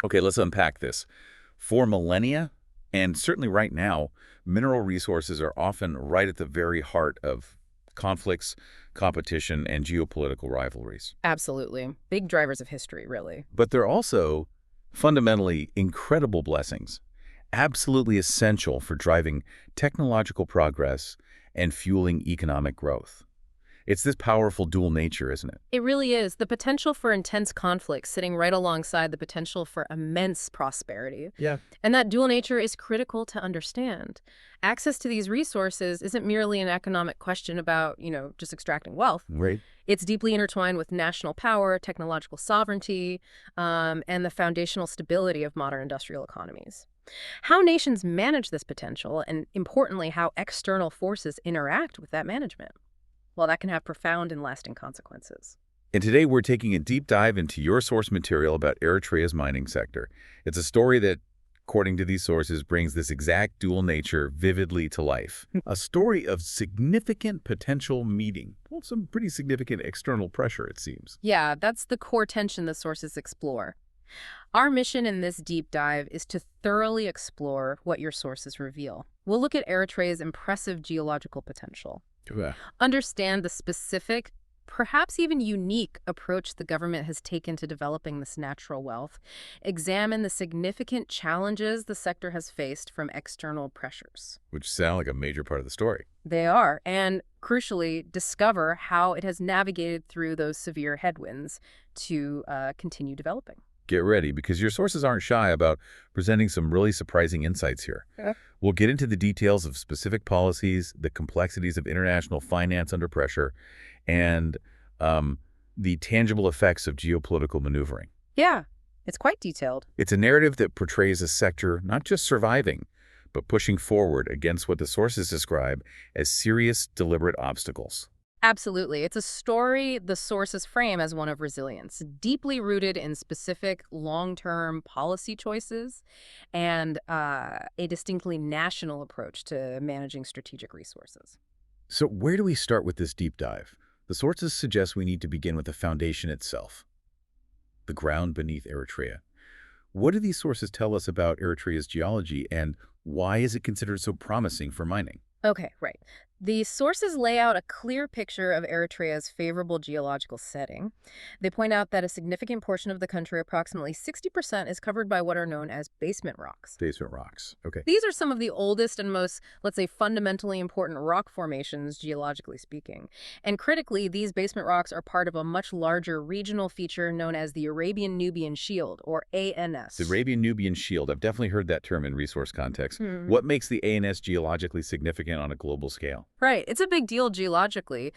Okay, let's unpack this. For millennia, and certainly right now, mineral resources are often right at the very heart of conflicts, competition, and geopolitical rivalries. Absolutely. Big drivers of history, really. But they're also fundamentally incredible blessings, absolutely essential for driving technological progress and fueling economic growth. It's this powerful dual nature, isn't it? It really is. The potential for intense conflict sitting right alongside the potential for immense prosperity. Yeah. And that dual nature is critical to understand. Access to these resources isn't merely an economic question about, just extracting wealth. Right. It's deeply intertwined with national power, technological sovereignty, and the foundational stability of modern industrial economies. How nations manage this potential, and importantly, how external forces interact with that management. Well, that can have profound and lasting consequences. And today we're taking a deep dive into your source material about Eritrea's mining sector. It's a story that, according to these sources, brings this exact dual nature vividly to life. A story of significant potential meeting. Well, some pretty significant external pressure, it seems. Yeah, that's the core tension the sources explore. Our mission in this deep dive is to thoroughly explore what your sources reveal. We'll look at Eritrea's impressive geological potential, Yeah. understand the specific, perhaps even unique approach the government has taken to developing this natural wealth, examine the significant challenges the sector has faced from external pressures. Which sound like a major part of the story. They are, and crucially, discover how it has navigated through those severe headwinds to continue developing. Get ready, because your sources aren't shy about presenting some really surprising insights here. Yeah. We'll get into the details of specific policies, the complexities of international finance under pressure, and the tangible effects of geopolitical maneuvering. Yeah, it's quite detailed. It's a narrative that portrays a sector not just surviving, but pushing forward against what the sources describe as serious, deliberate obstacles. Absolutely. It's a story the sources frame as one of resilience, deeply rooted in specific long-term policy choices and a distinctly national approach to managing strategic resources. So where do we start with this deep dive? The sources suggest we need to begin with the foundation itself, the ground beneath Eritrea. What do these sources tell us about Eritrea's geology, and why is it considered so promising for mining? Okay, right. The sources lay out a clear picture of Eritrea's favorable geological setting. They point out that a significant portion of the country, approximately 60%, is covered by what are known as basement rocks. Basement rocks. Okay. These are some of the oldest and most, let's say, fundamentally important rock formations, geologically speaking. And critically, these basement rocks are part of a much larger regional feature known as the Arabian Nubian Shield, or ANS. The Arabian Nubian Shield. I've definitely heard that term in resource context. Hmm. What makes the ANS geologically significant on a global scale? Right. It's a big deal geologically.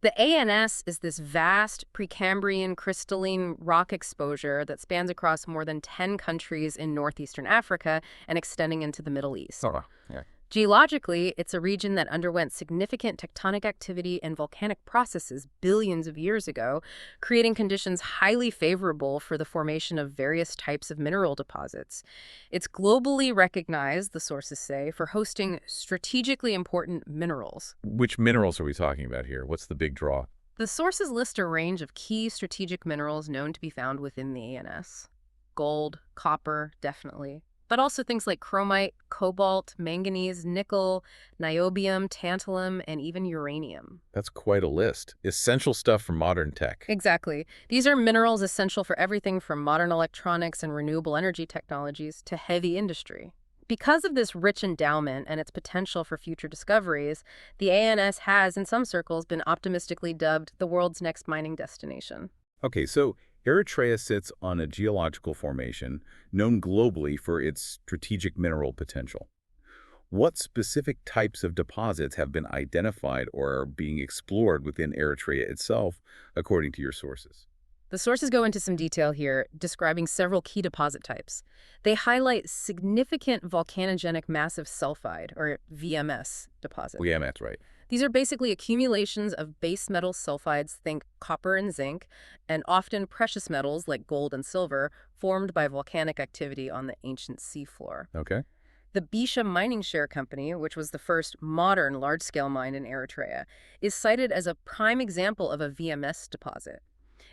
The ANS is this vast Precambrian crystalline rock exposure that spans across more than 10 countries in northeastern Africa and extending into the Middle East. Oh, yeah. Geologically, it's a region that underwent significant tectonic activity and volcanic processes billions of years ago, creating conditions highly favorable for the formation of various types of mineral deposits. It's globally recognized, the sources say, for hosting strategically important minerals. Which minerals are we talking about here? What's the big draw? The sources list a range of key strategic minerals known to be found within the ANS. Gold, copper, definitely. But also things like chromite, cobalt, manganese, nickel, niobium, tantalum, and even uranium. That's quite a list. Essential stuff for modern tech. Exactly. These are minerals essential for everything from modern electronics and renewable energy technologies to heavy industry. Because of this rich endowment and its potential for future discoveries, the ANS has, in some circles, been optimistically dubbed the world's next mining destination. Okay, so Eritrea sits on a geological formation known globally for its strategic mineral potential. What specific types of deposits have been identified or are being explored within Eritrea itself, according to your sources? The sources go into some detail here, describing several key deposit types. They highlight significant volcanogenic massive sulfide, or VMS, deposits. Well, yeah, that's right. These are basically accumulations of base metal sulfides, think copper and zinc, and often precious metals like gold and silver, formed by volcanic activity on the ancient seafloor. Okay. The Bisha Mining Share Company, which was the first modern large-scale mine in Eritrea, is cited as a prime example of a VMS deposit.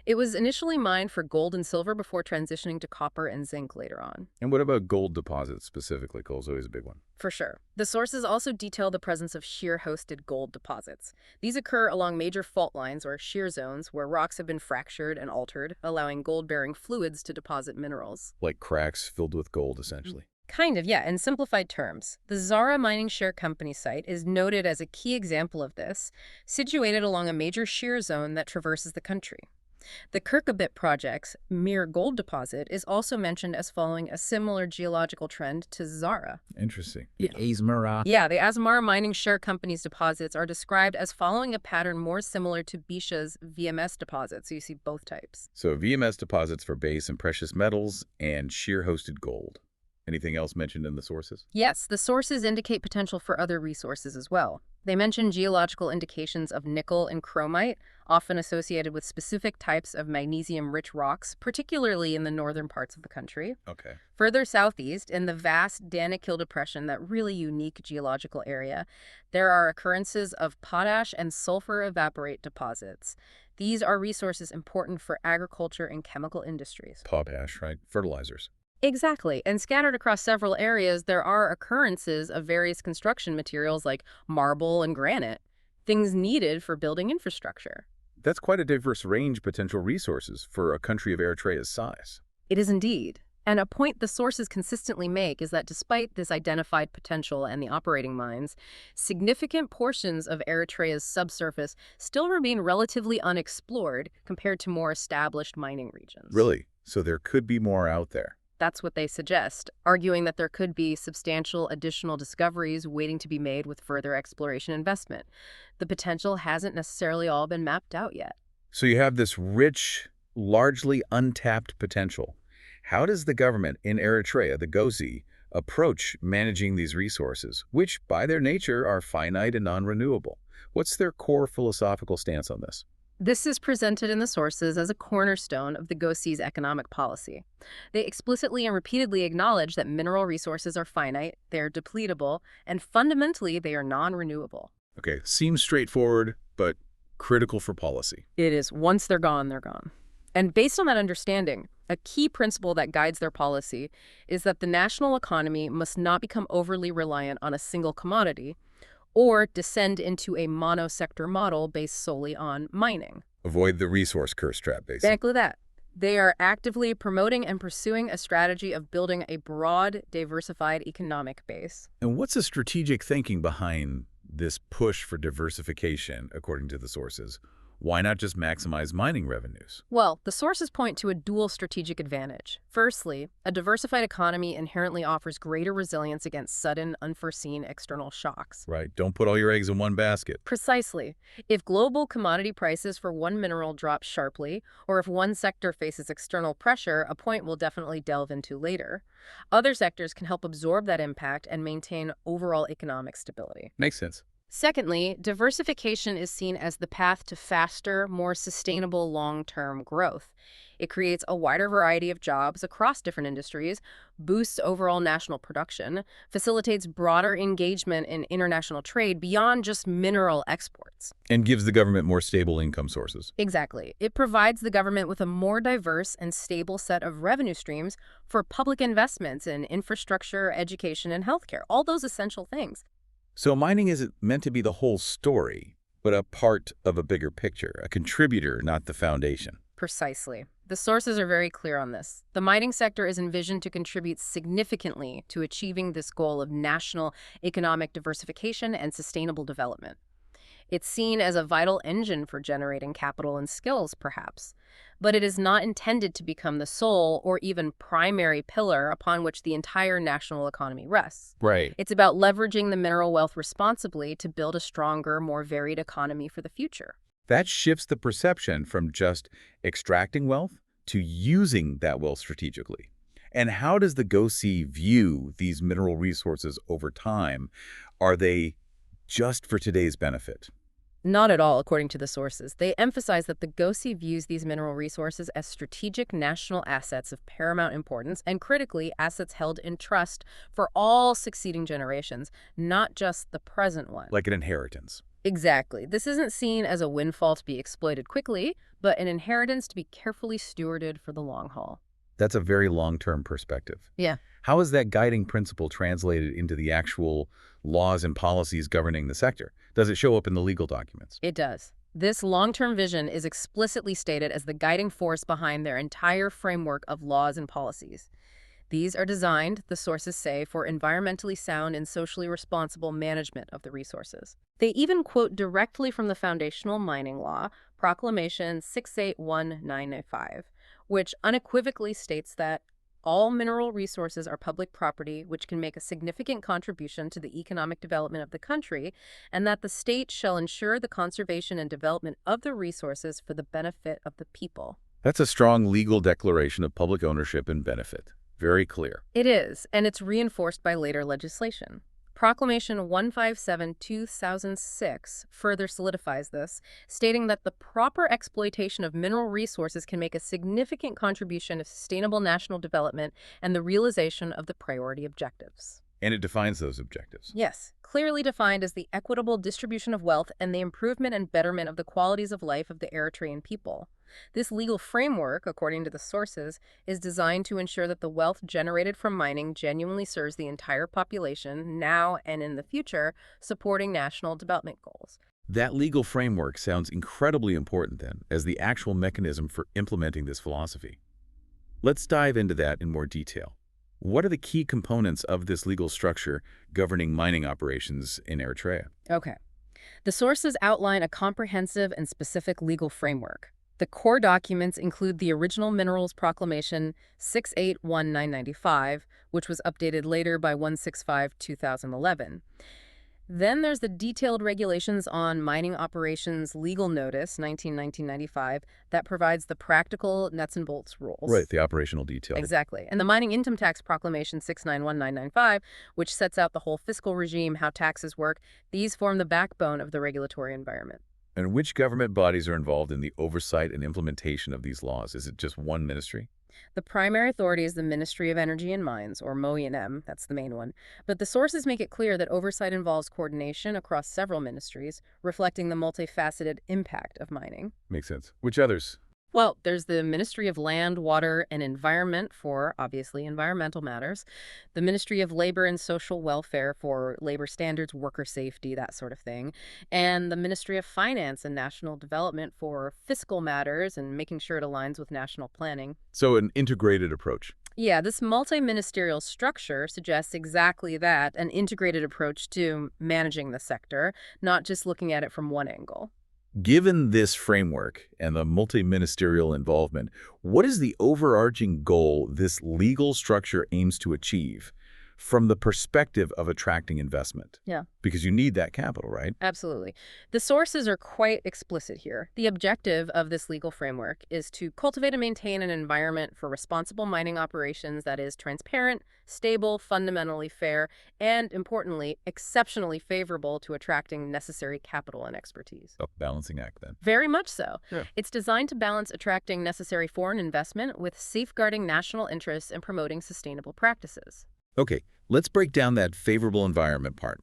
It was initially mined for gold and silver before transitioning to copper and zinc later on. And what about gold deposits specifically? Gold's always a big one. For sure. The sources also detail the presence of shear-hosted gold deposits. These occur along major fault lines or shear zones where rocks have been fractured and altered, allowing gold-bearing fluids to deposit minerals. Like cracks filled with gold, essentially. Kind of, yeah. In simplified terms, the Zara Mining Share Company site is noted as a key example of this, situated along a major shear zone that traverses the country. The Kirkabit project's Mir gold deposit is also mentioned as following a similar geological trend to Zara. Interesting. The Asmara. Yeah, the Asmara Mining Share Company's deposits are described as following a pattern more similar to Bisha's VMS deposits, so you see both types. So VMS deposits for base and precious metals and shear-hosted gold. Anything else mentioned in the sources? Yes, the sources indicate potential for other resources as well. They mention geological indications of nickel and chromite, often associated with specific types of magnesium-rich rocks, particularly in the northern parts of the country. Okay. Further southeast, in the vast Danakil Depression, that really unique geological area, there are occurrences of potash and sulfur evaporate deposits. These are resources important for agriculture and chemical industries. Potash, right? Fertilizers. Exactly. And scattered across several areas, there are occurrences of various construction materials like marble and granite, things needed for building infrastructure. That's quite a diverse range of potential resources for a country of Eritrea's size. It is indeed. And a point the sources consistently make is that despite this identified potential and the operating mines, significant portions of Eritrea's subsurface still remain relatively unexplored compared to more established mining regions. Really? So there could be more out there. That's what they suggest, arguing that there could be substantial additional discoveries waiting to be made with further exploration investment. The potential hasn't necessarily all been mapped out yet. So you have this rich, largely untapped potential. How does the government in Eritrea, the GOSI, approach managing these resources, which by their nature are finite and non-renewable? What's their core philosophical stance on this? This is presented in the sources as a cornerstone of the GOSI's economic policy. They explicitly and repeatedly acknowledge that mineral resources are finite, they are depletable, and fundamentally they are non-renewable. Okay, seems straightforward, but critical for policy. It is. Once they're gone, they're gone. And based on that understanding, a key principle that guides their policy is that the national economy must not become overly reliant on a single commodity or descend into a monosector model based solely on mining. Avoid the resource curse trap, basically. Exactly that. They are actively promoting and pursuing a strategy of building a broad, diversified economic base. And what's the strategic thinking behind this push for diversification, according to the sources? Why not just maximize mining revenues? Well, the sources point to a dual strategic advantage. Firstly, a diversified economy inherently offers greater resilience against sudden, unforeseen external shocks. Right, don't put all your eggs in one basket. Precisely. If global commodity prices for one mineral drop sharply, or if one sector faces external pressure, a point we'll definitely delve into later, other sectors can help absorb that impact and maintain overall economic stability. Makes sense. Secondly, diversification is seen as the path to faster, more sustainable long-term growth. It creates a wider variety of jobs across different industries, boosts overall national production, facilitates broader engagement in international trade beyond just mineral exports. And gives the government more stable income sources. Exactly. It provides the government with a more diverse and stable set of revenue streams for public investments in infrastructure, education, and healthcare, all those essential things. So mining isn't meant to be the whole story, but a part of a bigger picture, a contributor, not the foundation. Precisely. The sources are very clear on this. The mining sector is envisioned to contribute significantly to achieving this goal of national economic diversification and sustainable development. It's seen as a vital engine for generating capital and skills, perhaps, but it is not intended to become the sole or even primary pillar upon which the entire national economy rests. Right. It's about leveraging the mineral wealth responsibly to build a stronger, more varied economy for the future. That shifts the perception from just extracting wealth to using that wealth strategically. And how does the GOSI view these mineral resources over time? Are they just for today's benefit? Not at all, according to the sources. They emphasize that the GOSI views these mineral resources as strategic national assets of paramount importance and, critically, assets held in trust for all succeeding generations, not just the present one. Like an inheritance. Exactly. This isn't seen as a windfall to be exploited quickly, but an inheritance to be carefully stewarded for the long haul. That's a very long-term perspective. Yeah, How is that guiding principle translated into the actual laws and policies governing the sector? Does it show up in the legal documents? it does. This long-term vision is explicitly stated as the guiding force behind their entire framework of laws and policies. These are designed, the sources say, for environmentally sound and socially responsible management of the resources. They even quote directly from the foundational mining law, Proclamation 681995, which unequivocally states that all mineral resources are public property which can make a significant contribution to the economic development of the country, and that the state shall ensure the conservation and development of the resources for the benefit of the people. That's a strong legal declaration of public ownership and benefit. Very clear. It is, and it's reinforced by later legislation. Proclamation 157/2006 further solidifies this, stating that the proper exploitation of mineral resources can make a significant contribution to sustainable national development and the realization of the priority objectives. And it defines those objectives. Yes, clearly defined as the equitable distribution of wealth and the improvement and betterment of the qualities of life of the Eritrean people. This legal framework, according to the sources, is designed to ensure that the wealth generated from mining genuinely serves the entire population, now and in the future, supporting national development goals. That legal framework sounds incredibly important, then, as the actual mechanism for implementing this philosophy. Let's dive into that in more detail. What are the key components of this legal structure governing mining operations in Eritrea? Okay. The sources outline a comprehensive and specific legal framework. The core documents include the original Minerals Proclamation 681995, which was updated later by 165/2011. Then there's the detailed regulations on mining operations legal notice 1995 that provides the practical nuts and bolts rules. Right, the operational detail. Exactly. And the Mining Income Tax Proclamation 691995, which sets out the whole fiscal regime, how taxes work. These form the backbone of the regulatory environment. And which government bodies are involved in the oversight and implementation of these laws? Is it just one ministry? The primary authority is the Ministry of Energy and Mines, or MOE&M, that's the main one. But the sources make it clear that oversight involves coordination across several ministries, reflecting the multifaceted impact of mining. Makes sense. Which others? Well, there's the Ministry of Land, Water, and Environment for, obviously, environmental matters, the Ministry of Labor and Social Welfare for labor standards, worker safety, that sort of thing, and the Ministry of Finance and National Development for fiscal matters and making sure it aligns with national planning. So an integrated approach. Yeah, this multi-ministerial structure suggests exactly that, an integrated approach to managing the sector, not just looking at it from one angle. Given this framework and the multi-ministerial involvement, what is the overarching goal this legal structure aims to achieve from the perspective of attracting investment? Yeah. Because you need that capital, right? Absolutely. The sources are quite explicit here. The objective of this legal framework is to cultivate and maintain an environment for responsible mining operations that is transparent, stable, fundamentally fair, and, importantly, exceptionally favorable to attracting necessary capital and expertise. A balancing act, then. Very much so. Yeah. It's designed to balance attracting necessary foreign investment with safeguarding national interests and promoting sustainable practices. Okay, let's break down that favorable environment part.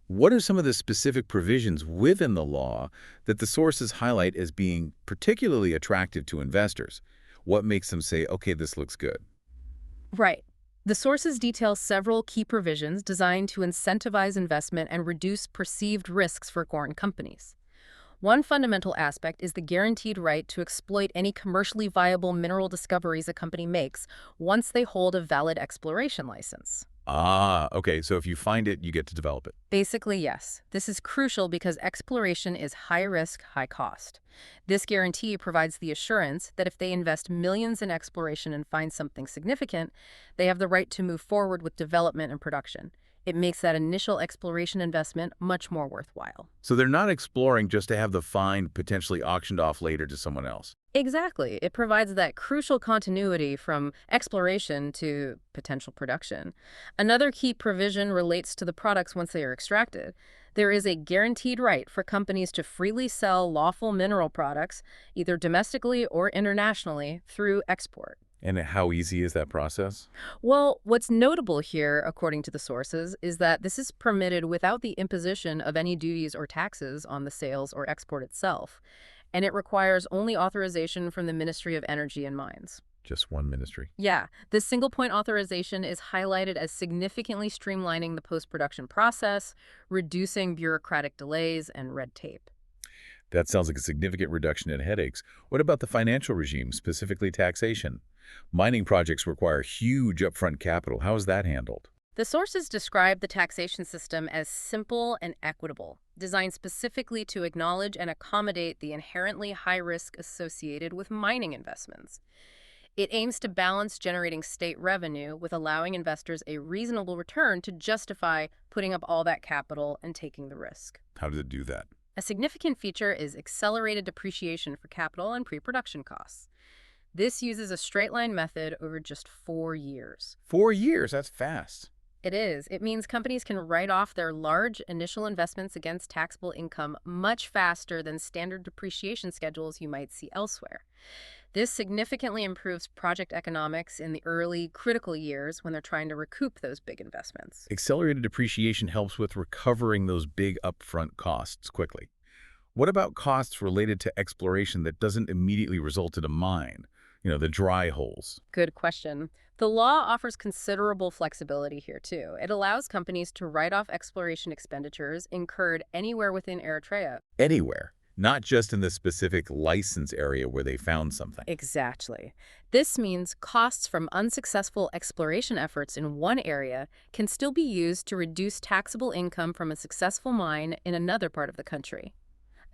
What are some of the specific provisions within the law that the sources highlight as being particularly attractive to investors? What makes them say, okay, this looks good? Right. The sources detail several key provisions designed to incentivize investment and reduce perceived risks for foreign companies. One fundamental aspect is the guaranteed right to exploit any commercially viable mineral discoveries a company makes once they hold a valid exploration license. Ah, okay, so if you find it, you get to develop it. Basically, yes. This is crucial because exploration is high risk, high cost. This guarantee provides the assurance that if they invest millions in exploration and find something significant, they have the right to move forward with development and production. It makes that initial exploration investment much more worthwhile. So they're not exploring just to have the find potentially auctioned off later to someone else. Exactly. It provides that crucial continuity from exploration to potential production. Another key provision relates to the products once they are extracted. There is a guaranteed right for companies to freely sell lawful mineral products, either domestically or internationally, through export. And how easy is that process? Well, what's notable here, according to the sources, is that this is permitted without the imposition of any duties or taxes on the sales or export itself, and it requires only authorization from the Ministry of Energy and Mines. Just one ministry. Yeah, this single point authorization is highlighted as significantly streamlining the post-production process, reducing bureaucratic delays and red tape. That sounds like a significant reduction in headaches. What about the financial regime, specifically taxation? Mining projects require huge upfront capital. How is that handled? The sources describe the taxation system as simple and equitable, designed specifically to acknowledge and accommodate the inherently high risk associated with mining investments. It aims to balance generating state revenue with allowing investors a reasonable return to justify putting up all that capital and taking the risk. How does it do that? A significant feature is accelerated depreciation for capital and pre-production costs. This uses a straight-line method over just 4 years. 4 years, that's fast. It is. It means companies can write off their large initial investments against taxable income much faster than standard depreciation schedules you might see elsewhere. This significantly improves project economics in the early, critical years when they're trying to recoup those big investments. Accelerated depreciation helps with recovering those big upfront costs quickly. What about costs related to exploration that doesn't immediately result in a mine? The dry holes. Good question. The law offers considerable flexibility here, too. It allows companies to write off exploration expenditures incurred anywhere within Eritrea. Anywhere, not just in the specific license area where they found something. Exactly. This means costs from unsuccessful exploration efforts in one area can still be used to reduce taxable income from a successful mine in another part of the country.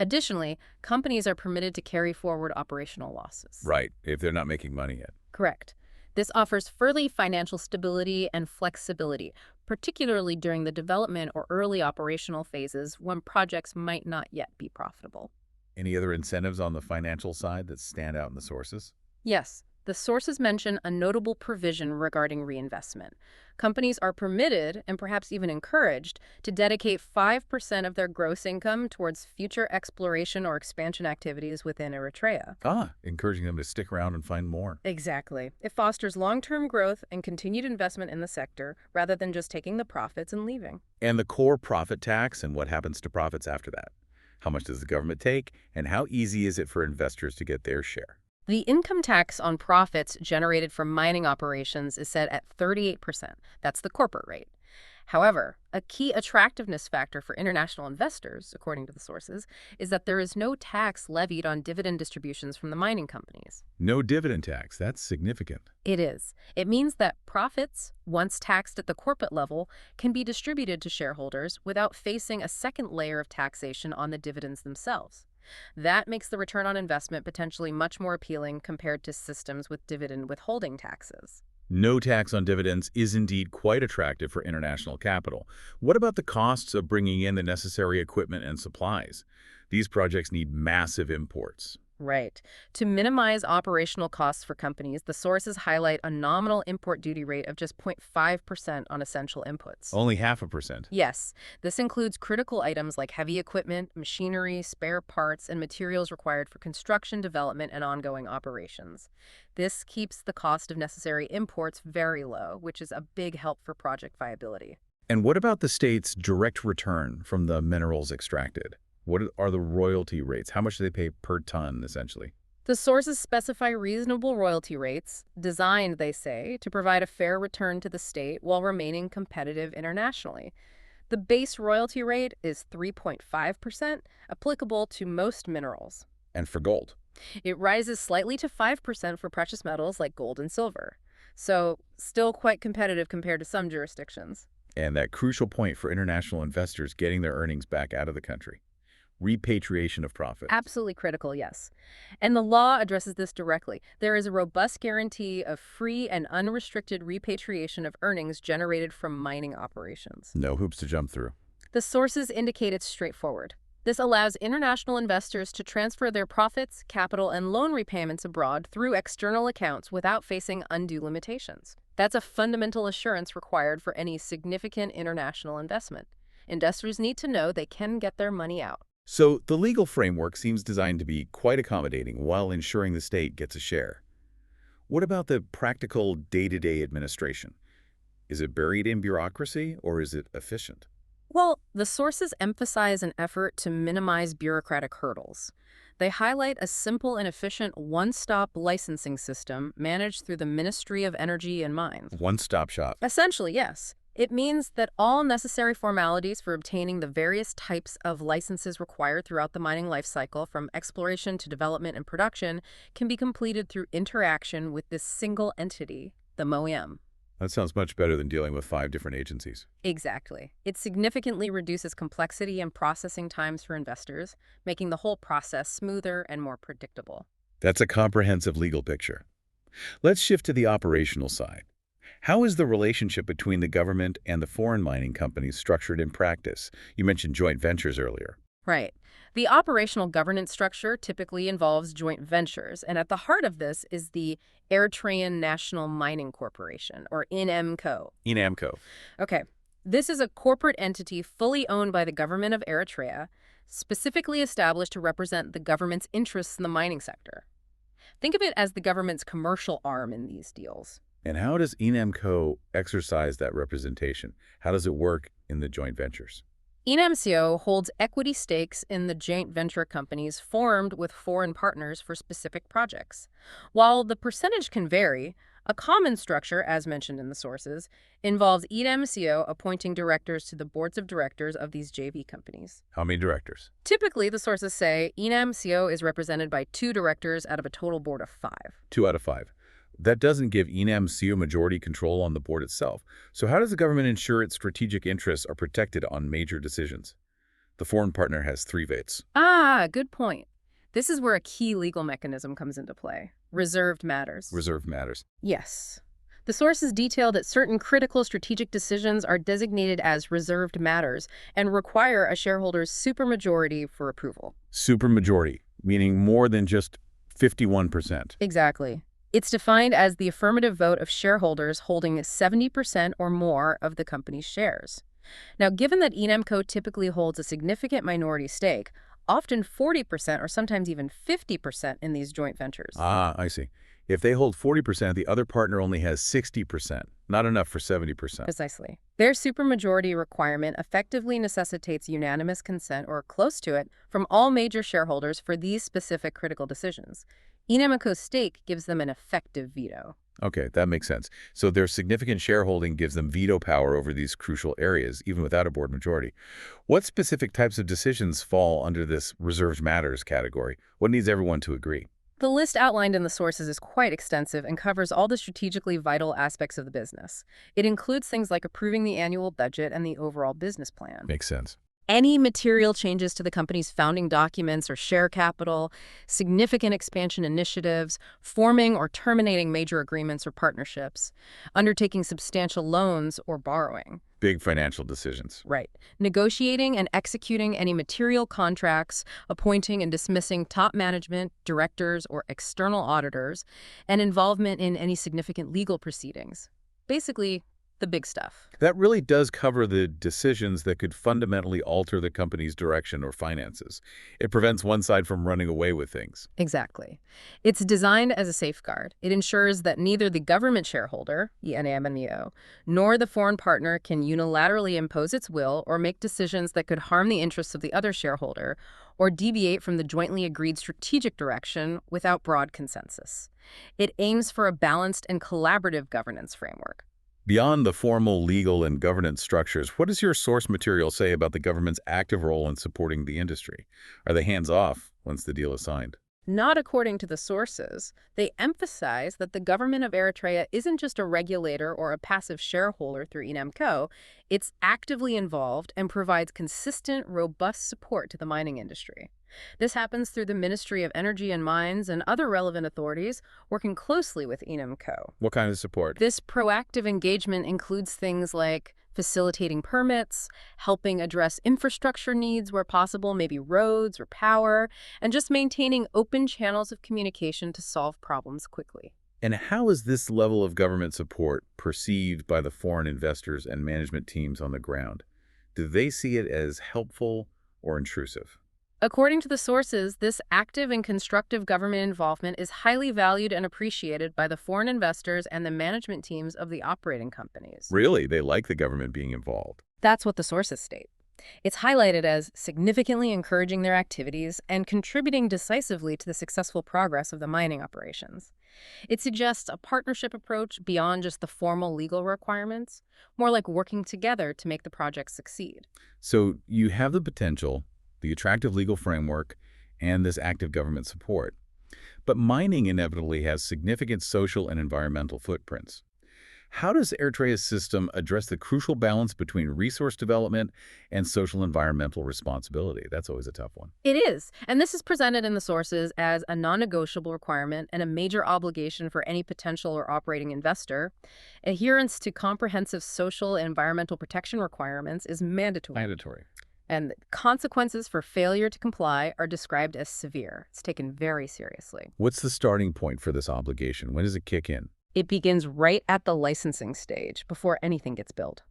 Additionally, companies are permitted to carry forward operational losses. Right, if they're not making money yet. Correct. This offers further financial stability and flexibility, particularly during the development or early operational phases when projects might not yet be profitable. Any other incentives on the financial side that stand out in the sources? Yes, the sources mention a notable provision regarding reinvestment. Companies are permitted, and perhaps even encouraged, to dedicate 5% of their gross income towards future exploration or expansion activities within Eritrea. Encouraging them to stick around and find more. Exactly. It fosters long-term growth and continued investment in the sector, rather than just taking the profits and leaving. And the core profit tax and what happens to profits after that. How much does the government take, and how easy is it for investors to get their share? The income tax on profits generated from mining operations is set at 38%. That's the corporate rate. However, a key attractiveness factor for international investors, according to the sources, is that there is no tax levied on dividend distributions from the mining companies. No dividend tax. That's significant. It is. It means that profits, once taxed at the corporate level, can be distributed to shareholders without facing a second layer of taxation on the dividends themselves. That makes the return on investment potentially much more appealing compared to systems with dividend withholding taxes. No tax on dividends is indeed quite attractive for international capital. What about the costs of bringing in the necessary equipment and supplies? These projects need massive imports. Right. To minimize operational costs for companies, the sources highlight a nominal import duty rate of just 0.5% on essential inputs. Only 0.5%. Yes, this includes critical items like heavy equipment, machinery, spare parts, and materials required for construction, development, and ongoing operations. This keeps the cost of necessary imports very low, which is a big help for project viability. And what about the state's direct return from the minerals extracted? What are the royalty rates? How much do they pay per ton, essentially? The sources specify reasonable royalty rates, designed, they say, to provide a fair return to the state while remaining competitive internationally. The base royalty rate is 3.5%, applicable to most minerals. And for gold? It rises slightly to 5% for precious metals like gold and silver. So, still quite competitive compared to some jurisdictions. And that crucial point for international investors getting their earnings back out of the country. Repatriation of profits. Absolutely critical, yes. And the law addresses this directly. There is a robust guarantee of free and unrestricted repatriation of earnings generated from mining operations. No hoops to jump through. The sources indicate it's straightforward. This allows international investors to transfer their profits, capital, and loan repayments abroad through external accounts without facing undue limitations. That's a fundamental assurance required for any significant international investment. Investors need to know they can get their money out. So the legal framework seems designed to be quite accommodating while ensuring the state gets a share. What about the practical day-to-day administration? Is it buried in bureaucracy or is it efficient? Well, the sources emphasize an effort to minimize bureaucratic hurdles. They highlight a simple and efficient one-stop licensing system managed through the Ministry of Energy and Mines. One-stop shop. Essentially, yes. It means that all necessary formalities for obtaining the various types of licenses required throughout the mining life cycle, from exploration to development and production, can be completed through interaction with this single entity, the MOEM. That sounds much better than dealing with 5 different agencies. Exactly. It significantly reduces complexity and processing times for investors, making the whole process smoother and more predictable. That's a comprehensive legal picture. Let's shift to the operational side. How is the relationship between the government and the foreign mining companies structured in practice? You mentioned joint ventures earlier. Right. The operational governance structure typically involves joint ventures, and at the heart of this is the Eritrean National Mining Corporation, or INEMCO. ENAMCO. Okay, this is a corporate entity fully owned by the government of Eritrea, specifically established to represent the government's interests in the mining sector. Think of it as the government's commercial arm in these deals. And how does ENAMCO exercise that representation? How does it work in the joint ventures? INEMCO holds equity stakes in the joint venture companies formed with foreign partners for specific projects. While the percentage can vary, a common structure, as mentioned in the sources, involves INEMCO appointing directors to the boards of directors of these JV companies. How many directors? Typically, the sources say INEMCO is represented by 2 directors out of a total board of 5. 2 out of 5. That doesn't give ENAMCO majority control on the board itself. So how does the government ensure its strategic interests are protected on major decisions? The foreign partner has 3 vetos. Good point. This is where a key legal mechanism comes into play. Reserved matters. Reserved matters. Yes. The sources detail that certain critical strategic decisions are designated as reserved matters and require a shareholder's supermajority for approval. Supermajority, meaning more than just 51%. Exactly. It's defined as the affirmative vote of shareholders holding 70% or more of the company's shares. Now, given that INEMCO typically holds a significant minority stake, often 40% or sometimes even 50% in these joint ventures. I see. If they hold 40%, the other partner only has 60%, not enough for 70%. Precisely. Their supermajority requirement effectively necessitates unanimous consent or close to it from all major shareholders for these specific critical decisions. INEMCO's stake gives them an effective veto. Okay, that makes sense. So their significant shareholding gives them veto power over these crucial areas, even without a board majority. What specific types of decisions fall under this reserved matters category? What needs everyone to agree? The list outlined in the sources is quite extensive and covers all the strategically vital aspects of the business. It includes things like approving the annual budget and the overall business plan. Makes sense. Any material changes to the company's founding documents or share capital, significant expansion initiatives, forming or terminating major agreements or partnerships, undertaking substantial loans or borrowing. Big financial decisions. Right. Negotiating and executing any material contracts, appointing and dismissing top management, directors, or external auditors, and involvement in any significant legal proceedings. Basically, the big stuff. That really does cover the decisions that could fundamentally alter the company's direction or finances. It prevents one side from running away with things. Exactly. It's designed as a safeguard. It ensures that neither the government shareholder, INEMCO, nor the foreign partner can unilaterally impose its will or make decisions that could harm the interests of the other shareholder or deviate from the jointly agreed strategic direction without broad consensus. It aims for a balanced and collaborative governance framework. Beyond the formal legal and governance structures, what does your source material say about the government's active role in supporting the industry? Are they hands-off once the deal is signed? Not according to the sources. They emphasize that the government of Eritrea isn't just a regulator or a passive shareholder through INEMCO. It's actively involved and provides consistent, robust support to the mining industry. This happens through the Ministry of Energy and Mines and other relevant authorities working closely with INEMCO. What kind of support? This proactive engagement includes things like facilitating permits, helping address infrastructure needs where possible, maybe roads or power, and just maintaining open channels of communication to solve problems quickly. And how is this level of government support perceived by the foreign investors and management teams on the ground? Do they see it as helpful or intrusive? According to the sources, this active and constructive government involvement is highly valued and appreciated by the foreign investors and the management teams of the operating companies. Really, they like the government being involved. That's what the sources state. It's highlighted as significantly encouraging their activities and contributing decisively to the successful progress of the mining operations. It suggests a partnership approach beyond just the formal legal requirements, more like working together to make the project succeed. So you have the potential, the attractive legal framework, and this active government support. But mining inevitably has significant social and environmental footprints. How does Eritrea's system address the crucial balance between resource development and social environmental responsibility? That's always a tough one. It is, and this is presented in the sources as a non-negotiable requirement and a major obligation for any potential or operating investor. Adherence to comprehensive social and environmental protection requirements is mandatory. Mandatory. And the consequences for failure to comply are described as severe. It's taken very seriously. What's the starting point for this obligation? When does it kick in? It begins right at the licensing stage, before anything gets built.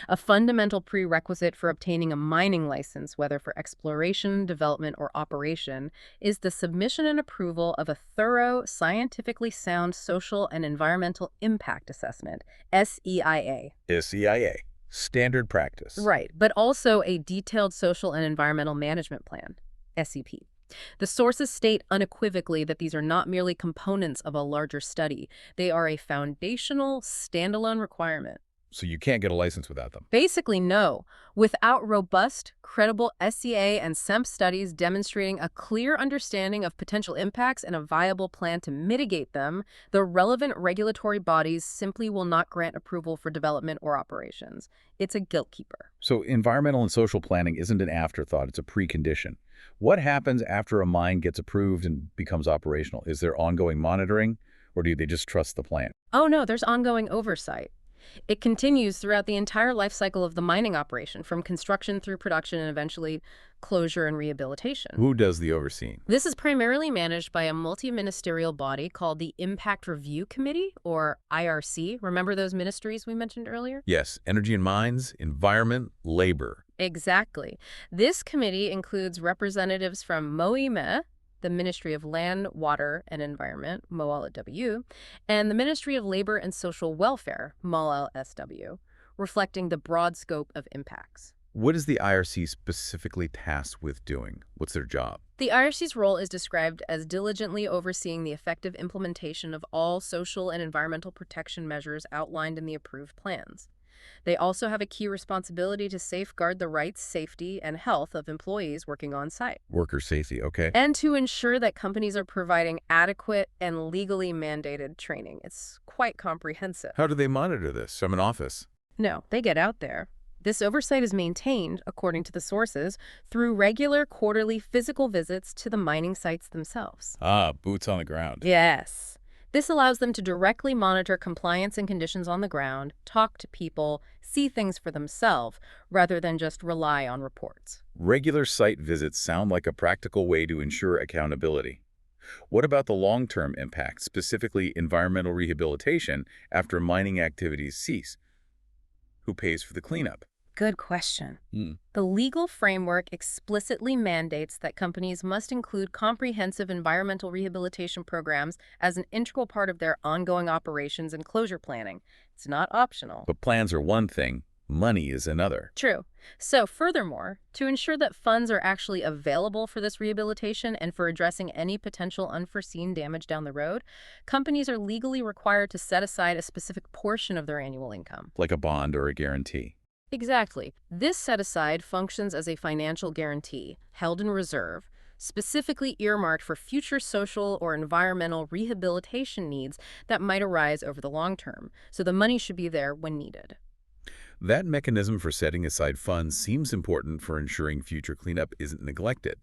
A fundamental prerequisite for obtaining a mining license, whether for exploration, development, or operation, is the submission and approval of a thorough, scientifically sound social and environmental impact assessment, SEIA. SEIA. Standard practice. Right, but also a detailed social and environmental management plan, SEP. The sources state unequivocally that these are not merely components of a larger study. They are a foundational, standalone requirement. So you can't get a license without them. Basically, no. Without robust, credible SEA and SEMP studies demonstrating a clear understanding of potential impacts and a viable plan to mitigate them, the relevant regulatory bodies simply will not grant approval for development or operations. It's a gatekeeper. So environmental and social planning isn't an afterthought, it's a precondition. What happens after a mine gets approved and becomes operational? Is there ongoing monitoring, or do they just trust the plan? Oh no, there's ongoing oversight. It continues throughout the entire life cycle of the mining operation, from construction through production and eventually closure and rehabilitation. Who does the overseeing? This is primarily managed by a multi-ministerial body called the Impact Review Committee, or IRC. Remember those ministries we mentioned earlier? Yes, energy and mines, environment, labor. Exactly. This committee includes representatives from MOIME, the Ministry of Land, Water, and Environment, MOLW, and the Ministry of Labor and Social Welfare, MOLSW, reflecting the broad scope of impacts. What is the IRC specifically tasked with doing? What's their job? The IRC's role is described as diligently overseeing the effective implementation of all social and environmental protection measures outlined in the approved plans. They also have a key responsibility to safeguard the rights, safety, and health of employees working on site. Worker safety, okay. And to ensure that companies are providing adequate and legally mandated training. It's quite comprehensive. How do they monitor this from an office? No, they get out there. This oversight is maintained, according to the sources, through regular quarterly physical visits to the mining sites themselves. Ah, boots on the ground. Yes. This allows them to directly monitor compliance and conditions on the ground, talk to people, see things for themselves, rather than just rely on reports. Regular site visits sound like a practical way to ensure accountability. What about the long-term impact, specifically environmental rehabilitation after mining activities cease? Who pays for the cleanup? Good question. The legal framework explicitly mandates that companies must include comprehensive environmental rehabilitation programs as an integral part of their ongoing operations and closure planning. It's not optional. But plans are one thing, money is another. True. So, furthermore, to ensure that funds are actually available for this rehabilitation and for addressing any potential unforeseen damage down the road, companies are legally required to set aside a specific portion of their annual income. Like a bond or a guarantee. Exactly. This set-aside functions as a financial guarantee, held in reserve, specifically earmarked for future social or environmental rehabilitation needs that might arise over the long term, so the money should be there when needed. That mechanism for setting aside funds seems important for ensuring future cleanup isn't neglected.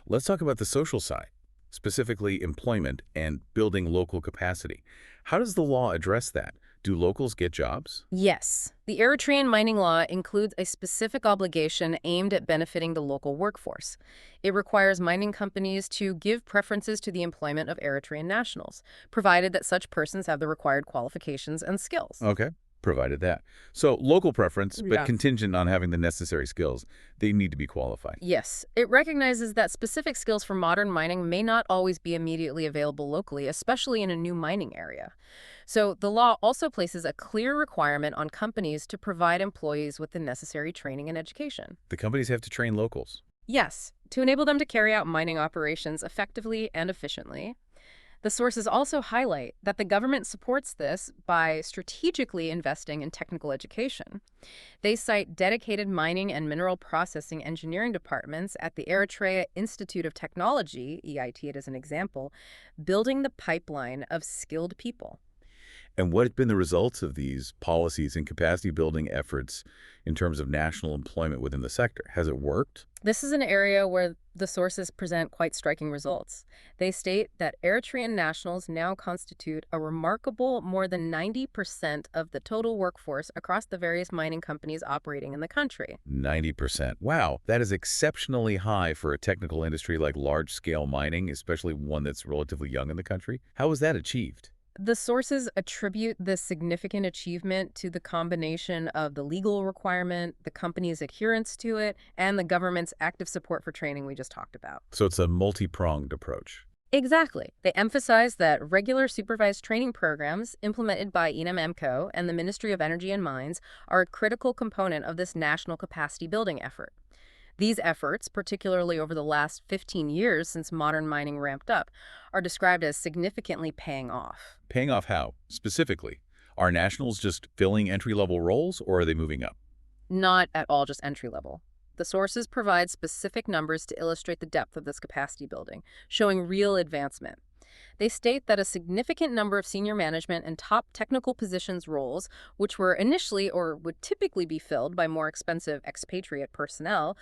Let's talk about the social side, specifically employment and building local capacity. How does the law address that? Do locals get jobs? Yes. The Eritrean mining law includes a specific obligation aimed at benefiting the local workforce. It requires mining companies to give preferences to the employment of Eritrean nationals, provided that such persons have the required qualifications and skills. Okay. Provided that. So local preference, but Yeah. contingent on having the necessary skills. They need to be qualified. Yes, it recognizes that specific skills for modern mining may not always be immediately available locally, especially in a new mining area. So the law also places a clear requirement on companies to provide employees with the necessary training and education. The companies have to train locals. Yes, to enable them to carry out mining operations effectively and efficiently. The sources also highlight that the government supports this by strategically investing in technical education. They cite dedicated mining and mineral processing engineering departments at the Eritrea Institute of Technology, EIT as an example, building the pipeline of skilled people. And what have been the results of these policies and capacity building efforts in terms of national employment within the sector? Has it worked? This is an area where the sources present quite striking results. They state that Eritrean nationals now constitute a remarkable more than 90% of the total workforce across the various mining companies operating in the country. 90%. Wow, that is exceptionally high for a technical industry like large-scale mining, especially one that's relatively young in the country. How was that achieved? The sources attribute this significant achievement to the combination of the legal requirement, the company's adherence to it, and the government's active support for training we just talked about. So it's a multi-pronged approach. Exactly. They emphasize that regular supervised training programs implemented by ENAM-EMCO and the Ministry of Energy and Mines are a critical component of this national capacity building effort. These efforts, particularly over the last 15 years since modern mining ramped up, are described as significantly paying off. Paying off how? Specifically, are nationals just filling entry-level roles, or are they moving up? Not at all just entry level. The sources provide specific numbers to illustrate the depth of this capacity building, showing real advancement. They state that a significant number of senior management and top technical positions roles, which were initially or would typically be filled by more expensive expatriate personnel,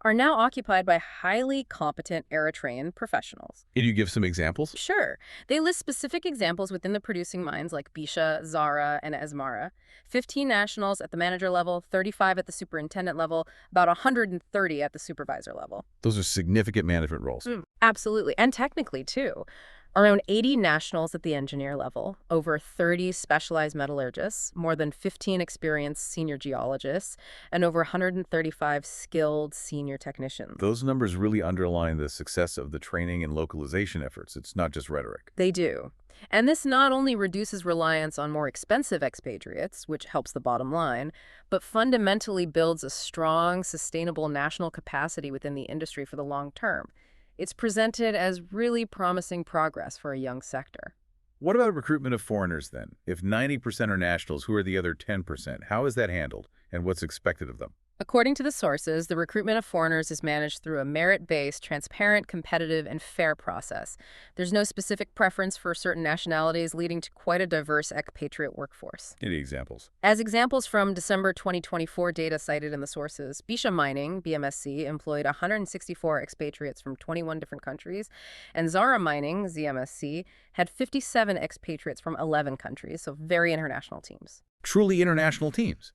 are now occupied by highly competent Eritrean professionals. Can you give some examples? Sure. They list specific examples within the producing mines like Bisha, Zara, and Asmara. 15 nationals at the manager level, 35 at the superintendent level, about 130 at the supervisor level. Those are significant management roles. Absolutely. And technically, too. Around 80 nationals at the engineer level, over 30 specialized metallurgists, more than 15 experienced senior geologists, and over 135 skilled senior technicians. Those numbers really underline the success of the training and localization efforts. It's not just rhetoric. They do. And this not only reduces reliance on more expensive expatriates, which helps the bottom line, but fundamentally builds a strong, sustainable national capacity within the industry for the long term. It's presented as really promising progress for a young sector. What about recruitment of foreigners then? If 90% are nationals, who are the other 10%? How is that handled, and what's expected of them? According to the sources, the recruitment of foreigners is managed through a merit-based, transparent, competitive, and fair process. There's no specific preference for certain nationalities, leading to quite a diverse expatriate workforce. Any examples? As examples from December 2024 data cited in the sources, Bisha Mining, BMSC, employed 164 expatriates from 21 different countries, and Zara Mining, ZMSC, had 57 expatriates from 11 countries, so very international teams. Truly international teams.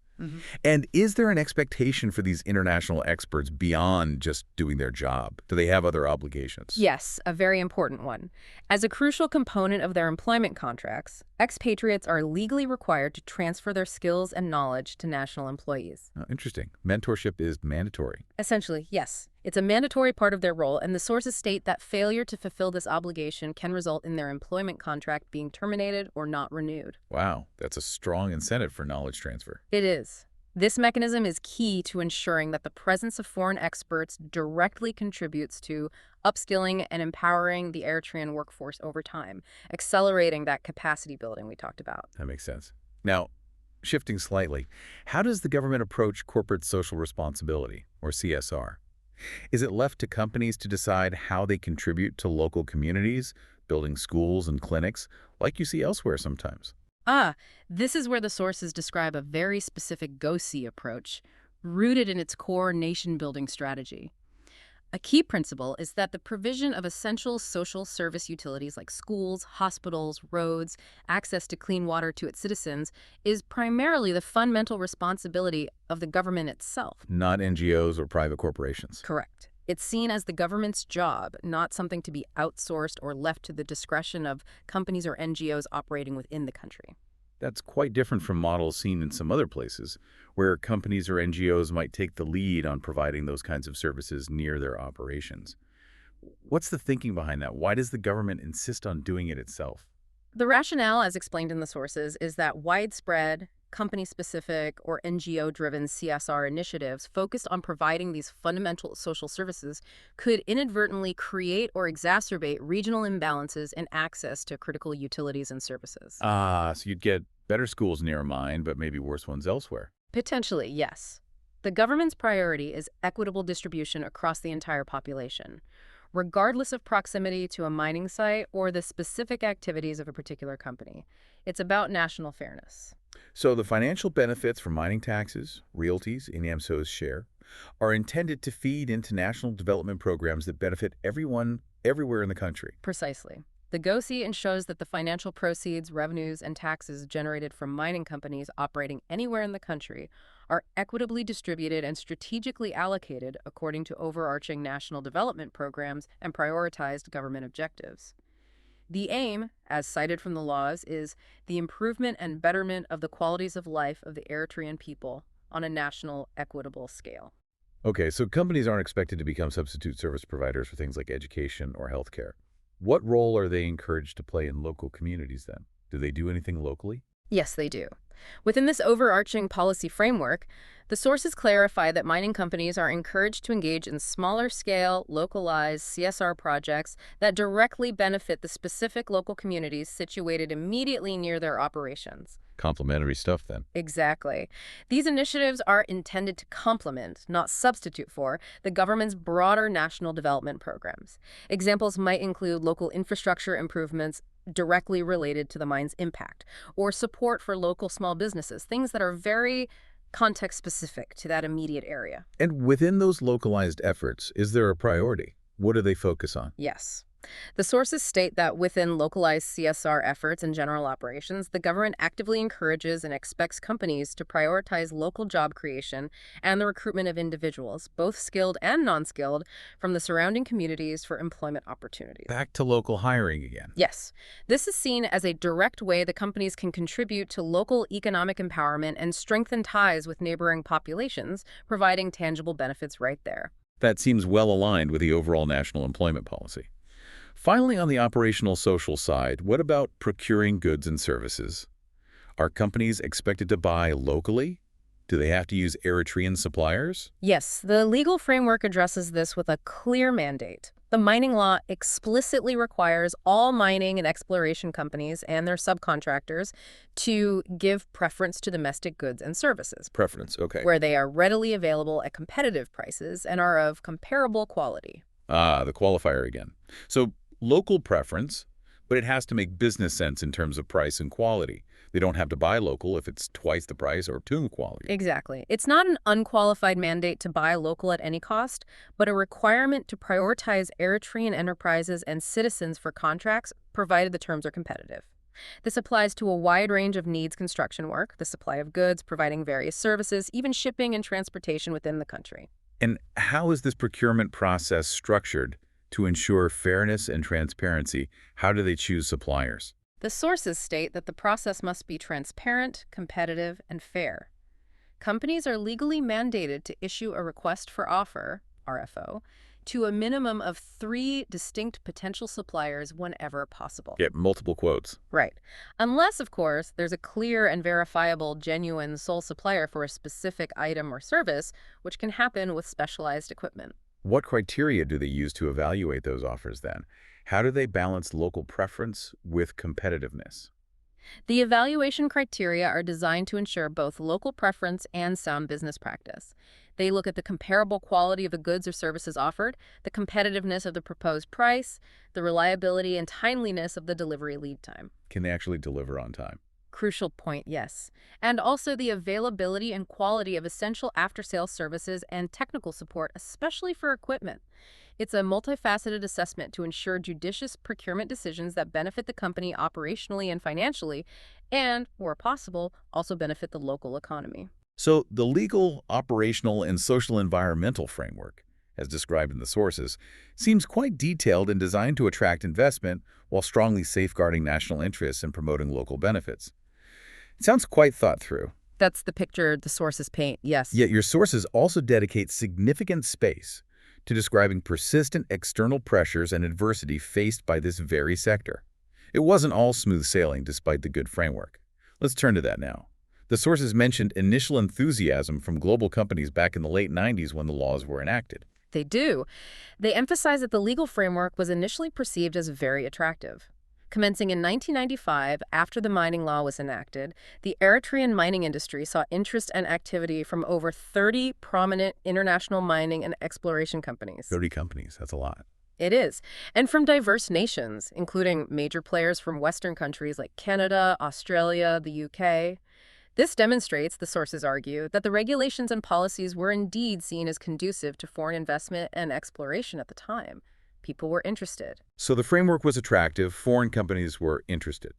And is there an expectation for these international experts beyond just doing their job? Do they have other obligations? Yes, a very important one. As a crucial component of their employment contracts, expatriates are legally required to transfer their skills and knowledge to national employees. Oh, interesting. Mentorship is mandatory. Essentially, yes. It's a mandatory part of their role, and the sources state that failure to fulfill this obligation can result in their employment contract being terminated or not renewed. Wow, that's a strong incentive for knowledge transfer. It is. This mechanism is key to ensuring that the presence of foreign experts directly contributes to upskilling and empowering the Eritrean workforce over time, accelerating that capacity building we talked about. That makes sense. Now, shifting slightly, how does the government approach corporate social responsibility, or CSR? Is it left to companies to decide how they contribute to local communities, building schools and clinics, like you see elsewhere sometimes? This is where the sources describe a very specific go-see approach, rooted in its core nation-building strategy. A key principle is that the provision of essential social service utilities like schools, hospitals, roads, access to clean water to its citizens is primarily the fundamental responsibility of the government itself. Not NGOs or private corporations. Correct. It's seen as the government's job, not something to be outsourced or left to the discretion of companies or NGOs operating within the country. That's quite different from models seen in some other places, where companies or NGOs might take the lead on providing those kinds of services near their operations. What's the thinking behind that? Why does the government insist on doing it itself? The rationale, as explained in the sources, is that widespread, company-specific, or NGO-driven CSR initiatives focused on providing these fundamental social services could inadvertently create or exacerbate regional imbalances in access to critical utilities and services. Ah, so you'd get better schools near mine, but maybe worse ones elsewhere. Potentially, yes. The government's priority is equitable distribution across the entire population, regardless of proximity to a mining site or the specific activities of a particular company. It's about national fairness. So the financial benefits from mining taxes, realties, and IAMSO's share are intended to feed into national development programs that benefit everyone everywhere in the country. Precisely. The GOSI ensures that the financial proceeds, revenues, and taxes generated from mining companies operating anywhere in the country are equitably distributed and strategically allocated according to overarching national development programs and prioritized government objectives. The aim, as cited from the laws, is the improvement and betterment of the qualities of life of the Eritrean people on a national, equitable scale. Okay, so companies aren't expected to become substitute service providers for things like education or healthcare. What role are they encouraged to play in local communities then? Do they do anything locally? Yes, they do. Within this overarching policy framework, the sources clarify that mining companies are encouraged to engage in smaller-scale, localized CSR projects that directly benefit the specific local communities situated immediately near their operations. Complementary stuff then. Exactly. These initiatives are intended to complement, not substitute for, the government's broader national development programs. Examples might include local infrastructure improvements directly related to the mine's impact, or support for local small businesses, things that are very context-specific to that immediate area. And within those localized efforts, is there a priority? What do they focus on? Yes. The sources state that within localized CSR efforts and general operations, the government actively encourages and expects companies to prioritize local job creation and the recruitment of individuals, both skilled and non-skilled, from the surrounding communities for employment opportunities. Back to local hiring again. Yes, this is seen as a direct way the companies can contribute to local economic empowerment and strengthen ties with neighboring populations, providing tangible benefits right there. That seems well aligned with the overall national employment policy. Finally, on the operational social side, what about procuring goods and services? Are companies expected to buy locally? Do they have to use Eritrean suppliers? Yes, the legal framework addresses this with a clear mandate. The mining law explicitly requires all mining and exploration companies and their subcontractors to give preference to domestic goods and services, Preference, okay. where they are readily available at competitive prices and are of comparable quality. Ah, the qualifier again. So local preference, but it has to make business sense in terms of price and quality. They don't have to buy local if it's twice the price or tune quality. Exactly. It's not an unqualified mandate to buy local at any cost, but a requirement to prioritize Eritrean enterprises and citizens for contracts, provided the terms are competitive. This applies to a wide range of needs construction work, the supply of goods, providing various services, even shipping and transportation within the country. And how is this procurement process structured to ensure fairness and transparency? How do they choose suppliers? The sources state that the process must be transparent, competitive, and fair. Companies are legally mandated to issue a request for offer, RFO, to a minimum of 3 distinct potential suppliers whenever possible. Get multiple quotes. Right. Unless, of course, there's a clear and verifiable genuine sole supplier for a specific item or service, which can happen with specialized equipment. What criteria do they use to evaluate those offers then? How do they balance local preference with competitiveness? The evaluation criteria are designed to ensure both local preference and sound business practice. They look at the comparable quality of the goods or services offered, the competitiveness of the proposed price, the reliability and timeliness of the delivery lead time. Can they actually deliver on time? Crucial point, yes. And also the availability and quality of essential after-sales services and technical support, especially for equipment. It's a multifaceted assessment to ensure judicious procurement decisions that benefit the company operationally and financially, and, where possible, also benefit the local economy. So the legal, operational, and social environmental framework, as described in the sources, seems quite detailed and designed to attract investment while strongly safeguarding national interests and promoting local benefits. It sounds quite thought through. That's the picture the sources paint, yes. Yet your sources also dedicate significant space to describing persistent external pressures and adversity faced by this very sector. It wasn't all smooth sailing despite the good framework. Let's turn to that now. The sources mentioned initial enthusiasm from global companies back in the late 90s when the laws were enacted. They do. They emphasize that the legal framework was initially perceived as very attractive. Commencing in 1995, after the mining law was enacted, the Eritrean mining industry saw interest and activity from over 30 prominent international mining and exploration companies. 30 companies, that's a lot. It is. And from diverse nations, including major players from Western countries like Canada, Australia, the UK. This demonstrates, the sources argue, that the regulations and policies were indeed seen as conducive to foreign investment and exploration at the time. People were interested. So the framework was attractive, foreign companies were interested.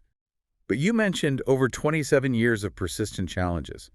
But you mentioned over 27 years of persistent challenges.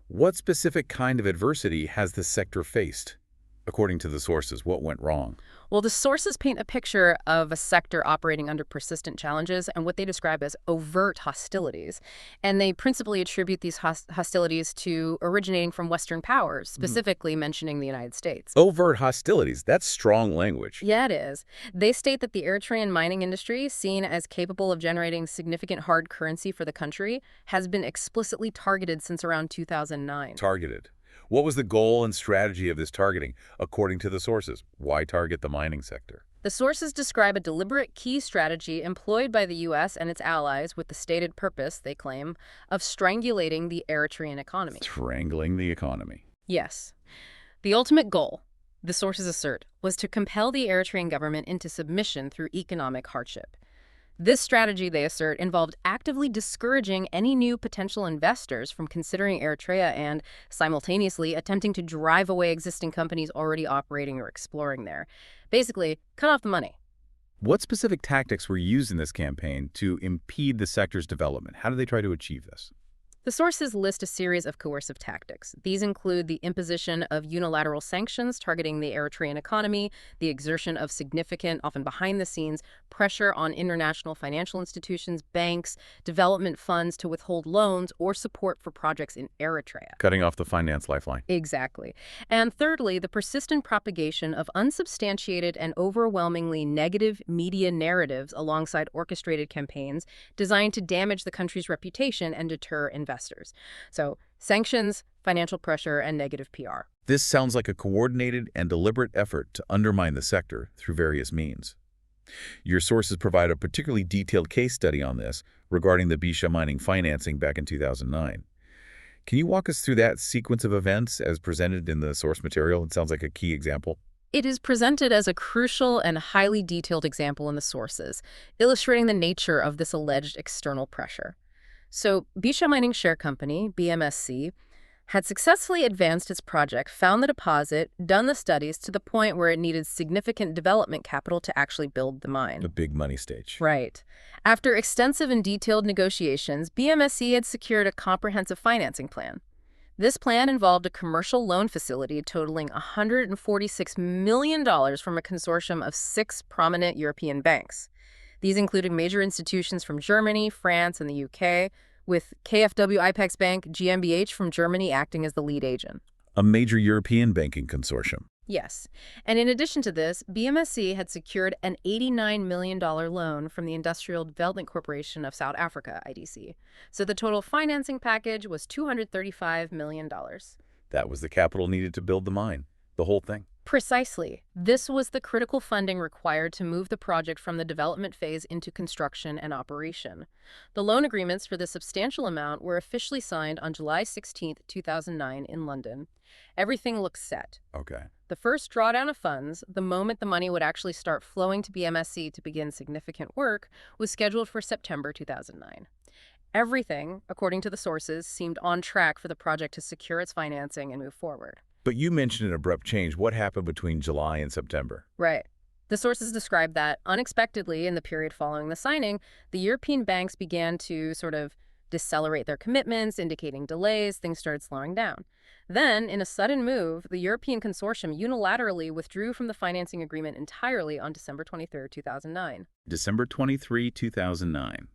What specific kind of adversity has this sector faced? According to the sources, what went wrong? Well, the sources paint a picture of a sector operating under persistent challenges and what they describe as overt hostilities. And they principally attribute these hostilities to originating from Western powers, specifically mentioning the United States. Overt hostilities, that's strong language. Yeah, it is. They state that the Eritrean mining industry, seen as capable of generating significant hard currency for the country, has been explicitly targeted since around 2009. Targeted. What was the goal and strategy of this targeting, according to the sources? Why target the mining sector? The sources describe a deliberate key strategy employed by the U.S. and its allies with the stated purpose, they claim, of strangulating the Eritrean economy. Strangling the economy. Yes. The ultimate goal, the sources assert, was to compel the Eritrean government into submission through economic hardship. This strategy, they assert, involved actively discouraging any new potential investors from considering Eritrea and, simultaneously, attempting to drive away existing companies already operating or exploring there. Basically, cut off the money. What specific tactics were used in this campaign to impede the sector's development? How did they try to achieve this? The sources list a series of coercive tactics. These include the imposition of unilateral sanctions targeting the Eritrean economy, the exertion of significant, often behind-the-scenes, pressure on international financial institutions, banks, development funds to withhold loans or support for projects in Eritrea. Cutting off the finance lifeline. Exactly. And thirdly, the persistent propagation of unsubstantiated and overwhelmingly negative media narratives alongside orchestrated campaigns designed to damage the country's reputation and deter investors. So, sanctions, financial pressure, and negative PR. This sounds like a coordinated and deliberate effort to undermine the sector through various means. Your sources provide a particularly detailed case study on this regarding the Bisha mining financing back in 2009. Can you walk us through that sequence of events as presented in the source material? It sounds like a key example. It is presented as a crucial and highly detailed example in the sources, illustrating the nature of this alleged external pressure. So, Bisha Mining Share Company, BMSC, had successfully advanced its project, found the deposit, done the studies to the point where it needed significant development capital to actually build the mine. The big money stage. Right. After extensive and detailed negotiations, BMSC had secured a comprehensive financing plan. This plan involved a commercial loan facility totaling $146 million from a consortium of 6 prominent European banks. These included major institutions from Germany, France, and the UK, with KfW IPEX Bank GmbH from Germany acting as the lead agent. A major European banking consortium. Yes. And in addition to this, BMSC had secured an $89 million loan from the Industrial Development Corporation of South Africa, IDC. So the total financing package was $235 million. That was the capital needed to build the mine. The whole thing. Precisely. This was the critical funding required to move the project from the development phase into construction and operation. The loan agreements for this substantial amount were officially signed on July 16, 2009 in London. Everything looked set. Okay. The first drawdown of funds, the moment the money would actually start flowing to BMSC to begin significant work, was scheduled for September 2009. Everything, according to the sources, seemed on track for the project to secure its financing and move forward. But you mentioned an abrupt change. What happened between July and September? Right. The sources describe that, unexpectedly, in the period following the signing, the European banks began to sort of decelerate their commitments, indicating delays. Things started slowing down. Then, in a sudden move, the European consortium unilaterally withdrew from the financing agreement entirely on December 23, 2009. December 23, 2009.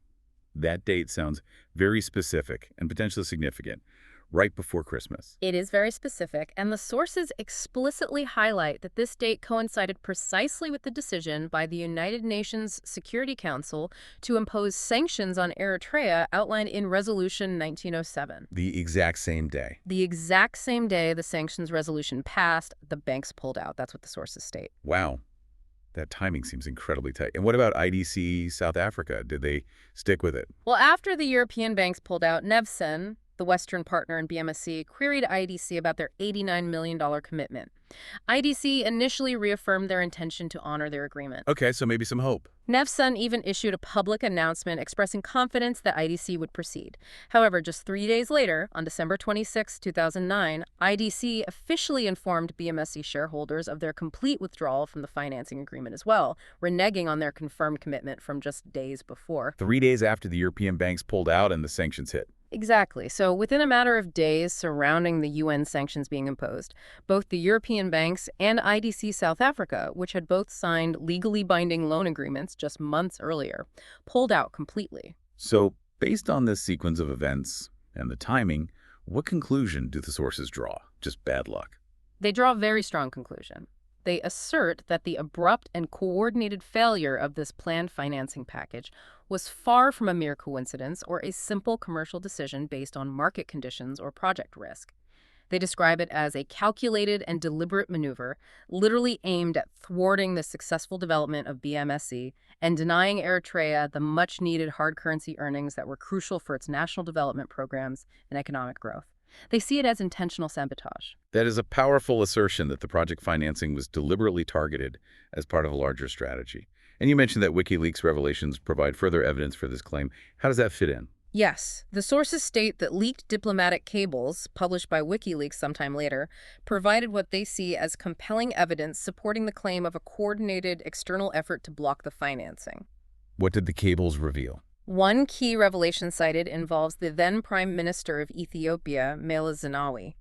That date sounds very specific and potentially significant, right before Christmas. It is very specific, and the sources explicitly highlight that this date coincided precisely with the decision by the United Nations Security Council to impose sanctions on Eritrea outlined in Resolution 1907. The exact same day. The exact same day the sanctions resolution passed, the banks pulled out. That's what the sources state. Wow. That timing seems incredibly tight. And what about IDC South Africa? Did they stick with it? Well, after the European banks pulled out, Nevsen, the Western partner in BMSC, queried IDC about their $89 million commitment. IDC initially reaffirmed their intention to honor their agreement. Okay, so maybe some hope. Nevsen even issued a public announcement expressing confidence that IDC would proceed. However, just 3 days later, on December 26, 2009, IDC officially informed BMSC shareholders of their complete withdrawal from the financing agreement as well, reneging on their confirmed commitment from just days before. 3 days after the European banks pulled out and the sanctions hit. Exactly. So within a matter of days surrounding the UN sanctions being imposed, both the European banks and IDC South Africa, which had both signed legally binding loan agreements just months earlier, pulled out completely. So, based on this sequence of events and the timing, what conclusion do the sources draw? Just bad luck. They draw a very strong conclusion. They assert that the abrupt and coordinated failure of this planned financing package was far from a mere coincidence or a simple commercial decision based on market conditions or project risk. They describe it as a calculated and deliberate maneuver, literally aimed at thwarting the successful development of BMSC and denying Eritrea the much-needed hard currency earnings that were crucial for its national development programs and economic growth. They see it as intentional sabotage. That is a powerful assertion that the project financing was deliberately targeted as part of a larger strategy. And you mentioned that WikiLeaks revelations provide further evidence for this claim. How does that fit in? Yes, the sources state that leaked diplomatic cables, published by WikiLeaks sometime later, provided what they see as compelling evidence supporting the claim of a coordinated external effort to block the financing. What did the cables reveal? One key revelation cited involves the then Prime Minister of Ethiopia, Meles Zenawi.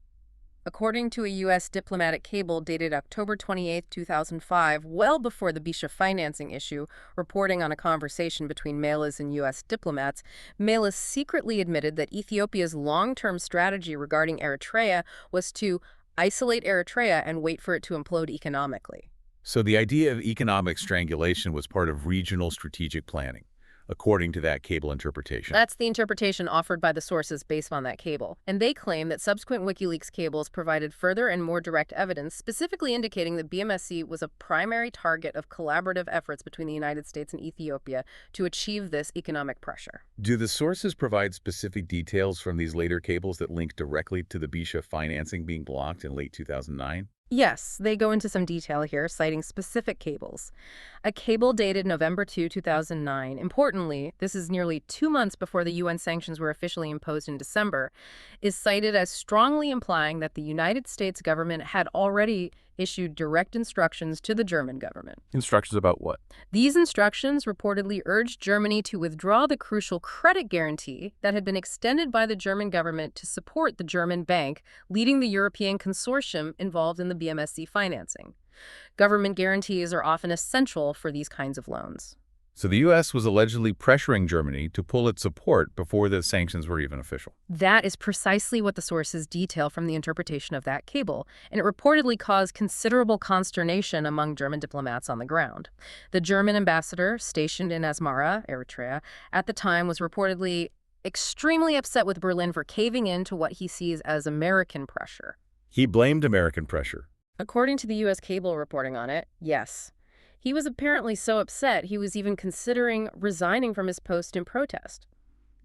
According to a U.S. diplomatic cable dated October 28, 2005, well before the Bisha financing issue, reporting on a conversation between Meles and U.S. diplomats, Meles secretly admitted that Ethiopia's long-term strategy regarding Eritrea was to isolate Eritrea and wait for it to implode economically. So the idea of economic strangulation was part of regional strategic planning, according to that cable interpretation. That's the interpretation offered by the sources based on that cable. And they claim that subsequent WikiLeaks cables provided further and more direct evidence, specifically indicating that BMSC was a primary target of collaborative efforts between the United States and Ethiopia to achieve this economic pressure. Do the sources provide specific details from these later cables that link directly to the Bisha financing being blocked in late 2009? Yes, they go into some detail here, citing specific cables. A cable dated November 2, 2009, importantly, this is nearly 2 months before the UN sanctions were officially imposed in December, is cited as strongly implying that the United States government had already issued direct instructions to the German government. Instructions about what? These instructions reportedly urged Germany to withdraw the crucial credit guarantee that had been extended by the German government to support the German bank leading the European consortium involved in the BMSC financing. Government guarantees are often essential for these kinds of loans. So the U.S. was allegedly pressuring Germany to pull its support before the sanctions were even official. That is precisely what the sources detail from the interpretation of that cable, and it reportedly caused considerable consternation among German diplomats on the ground. The German ambassador stationed in Asmara, Eritrea, at the time was reportedly extremely upset with Berlin for caving in to what he sees as American pressure. He blamed American pressure. According to the U.S. cable reporting on it, yes. He was apparently so upset he was even considering resigning from his post in protest.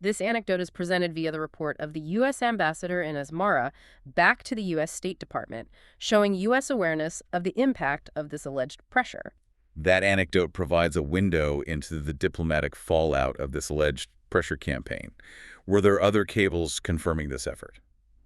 This anecdote is presented via the report of the U.S. ambassador in Asmara back to the U.S. State Department, showing U.S. awareness of the impact of this alleged pressure. That anecdote provides a window into the diplomatic fallout of this alleged pressure campaign. Were there other cables confirming this effort?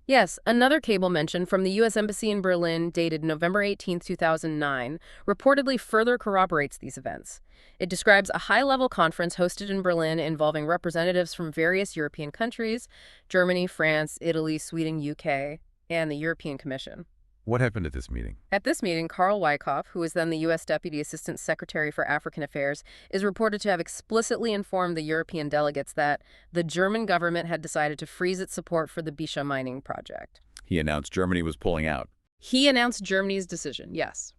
Yes, another cable mentioned from the U.S. Embassy in Berlin, dated November 18, 2009, reportedly further corroborates these events. It describes a high-level conference hosted in Berlin involving representatives from various European countries, Germany, France, Italy, Sweden, UK, and the European Commission. What happened at this meeting? At this meeting, Karl Wyckoff, who was then the U.S. Deputy Assistant Secretary for African Affairs, is reported to have explicitly informed the European delegates that the German government had decided to freeze its support for the Bisha mining project. He announced Germany was pulling out. He announced Germany's decision, yes.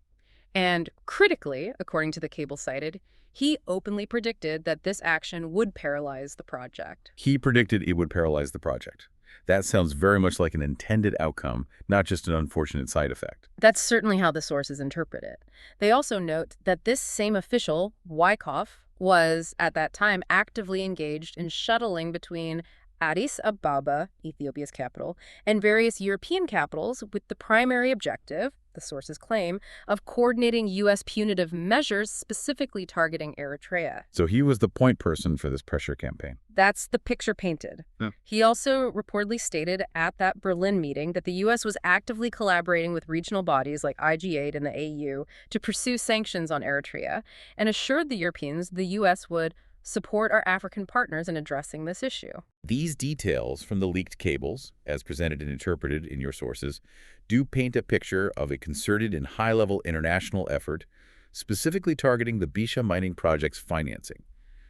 And critically, according to the cable cited, he openly predicted that this action would paralyze the project. He predicted it would paralyze the project. That sounds very much like an intended outcome, not just an unfortunate side effect. That's certainly how the sources interpret it. They also note that this same official, Wyckoff, was, at that time, actively engaged in shuttling between Addis Ababa, Ethiopia's capital, and various European capitals with the primary objective, the sources claim, of coordinating U.S. punitive measures specifically targeting Eritrea. So he was the point person for this pressure campaign. That's the picture painted. Yeah. He also reportedly stated at that Berlin meeting that the U.S. was actively collaborating with regional bodies like IG8 and the AU to pursue sanctions on Eritrea, and assured the Europeans the U.S. would support our African partners in addressing this issue. These details from the leaked cables, as presented and interpreted in your sources, do paint a picture of a concerted and high-level international effort specifically targeting the Bisha mining project's financing,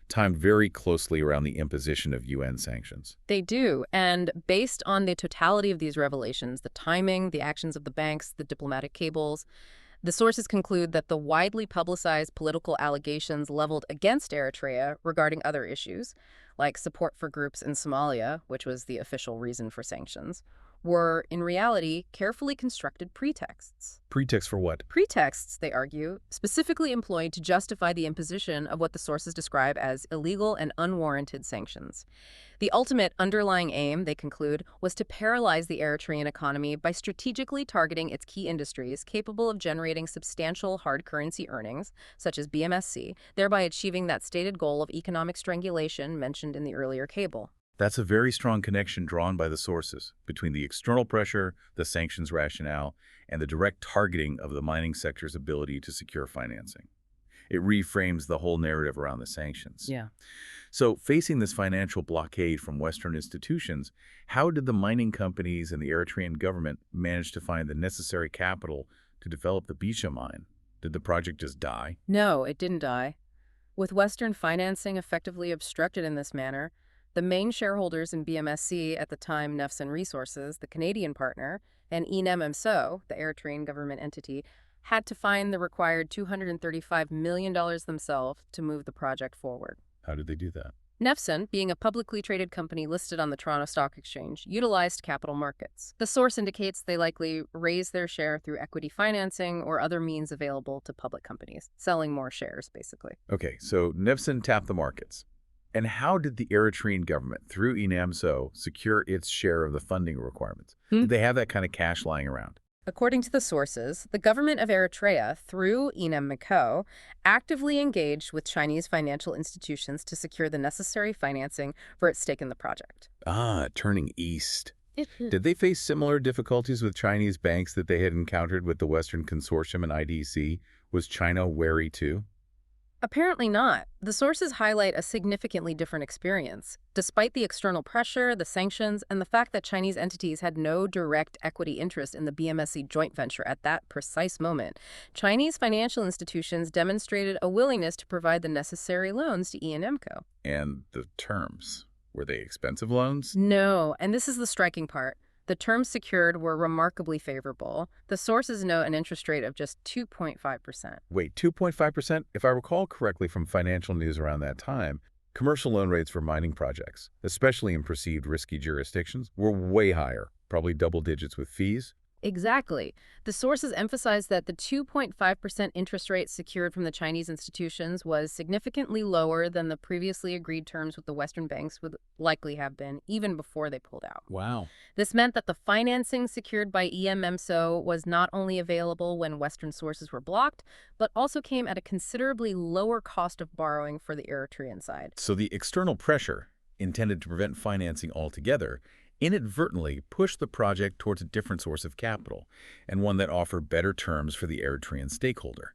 timed very closely around the imposition of UN sanctions. They do, and based on the totality of these revelations, the timing, the actions of the banks, the diplomatic cables, the sources conclude that the widely publicized political allegations leveled against Eritrea regarding other issues, like support for groups in Somalia, which was the official reason for sanctions, were, in reality, carefully constructed pretexts. Pretext for what? Pretexts, they argue, specifically employed to justify the imposition of what the sources describe as illegal and unwarranted sanctions. The ultimate underlying aim, they conclude, was to paralyze the Eritrean economy by strategically targeting its key industries capable of generating substantial hard currency earnings, such as BMSC, thereby achieving that stated goal of economic strangulation mentioned in the earlier cable. That's a very strong connection drawn by the sources between the external pressure, the sanctions rationale, and the direct targeting of the mining sector's ability to secure financing. It reframes the whole narrative around the sanctions. Yeah. So, facing this financial blockade from Western institutions, how did the mining companies and the Eritrean government manage to find the necessary capital to develop the Bisha mine? Did the project just die? No, it didn't die. With Western financing effectively obstructed in this manner, the main shareholders in BMSC at the time, Nefsen Resources, the Canadian partner, and ENEM-MSO, the Eritrean government entity, had to find the required $235 million themselves to move the project forward. How did they do that? Nefsen, being a publicly traded company listed on the Toronto Stock Exchange, utilized capital markets. The source indicates they likely raised their share through equity financing or other means available to public companies, selling more shares, basically. Okay, so Nefsen tapped the markets. And how did the Eritrean government, through ENAMSO, secure its share of the funding requirements? Did they have that kind of cash lying around? According to the sources, the government of Eritrea, through ENAM-MCO, actively engaged with Chinese financial institutions to secure the necessary financing for its stake in the project. Turning east. Did they face similar difficulties with Chinese banks that they had encountered with the Western Consortium and IDC? Was China wary too? Apparently not. The sources highlight a significantly different experience. Despite the external pressure, the sanctions, and the fact that Chinese entities had no direct equity interest in the BMSC joint venture at that precise moment, Chinese financial institutions demonstrated a willingness to provide the necessary loans to ENAMCO. And the terms? Were they expensive loans? No, and this is the striking part. The terms secured were remarkably favorable. The sources note an interest rate of just 2.5%. Wait, 2.5%? If I recall correctly from financial news around that time, commercial loan rates for mining projects, especially in perceived risky jurisdictions, were way higher, probably double digits with fees. Exactly. The sources emphasize that the 2.5% interest rate secured from the Chinese institutions was significantly lower than the previously agreed terms with the Western banks would likely have been, even before they pulled out. Wow. This meant that the financing secured by EMMSO was not only available when Western sources were blocked, but also came at a considerably lower cost of borrowing for the Eritrean side. So the external pressure, intended to prevent financing altogether, inadvertently pushed the project towards a different source of capital, and one that offered better terms for the Eritrean stakeholder.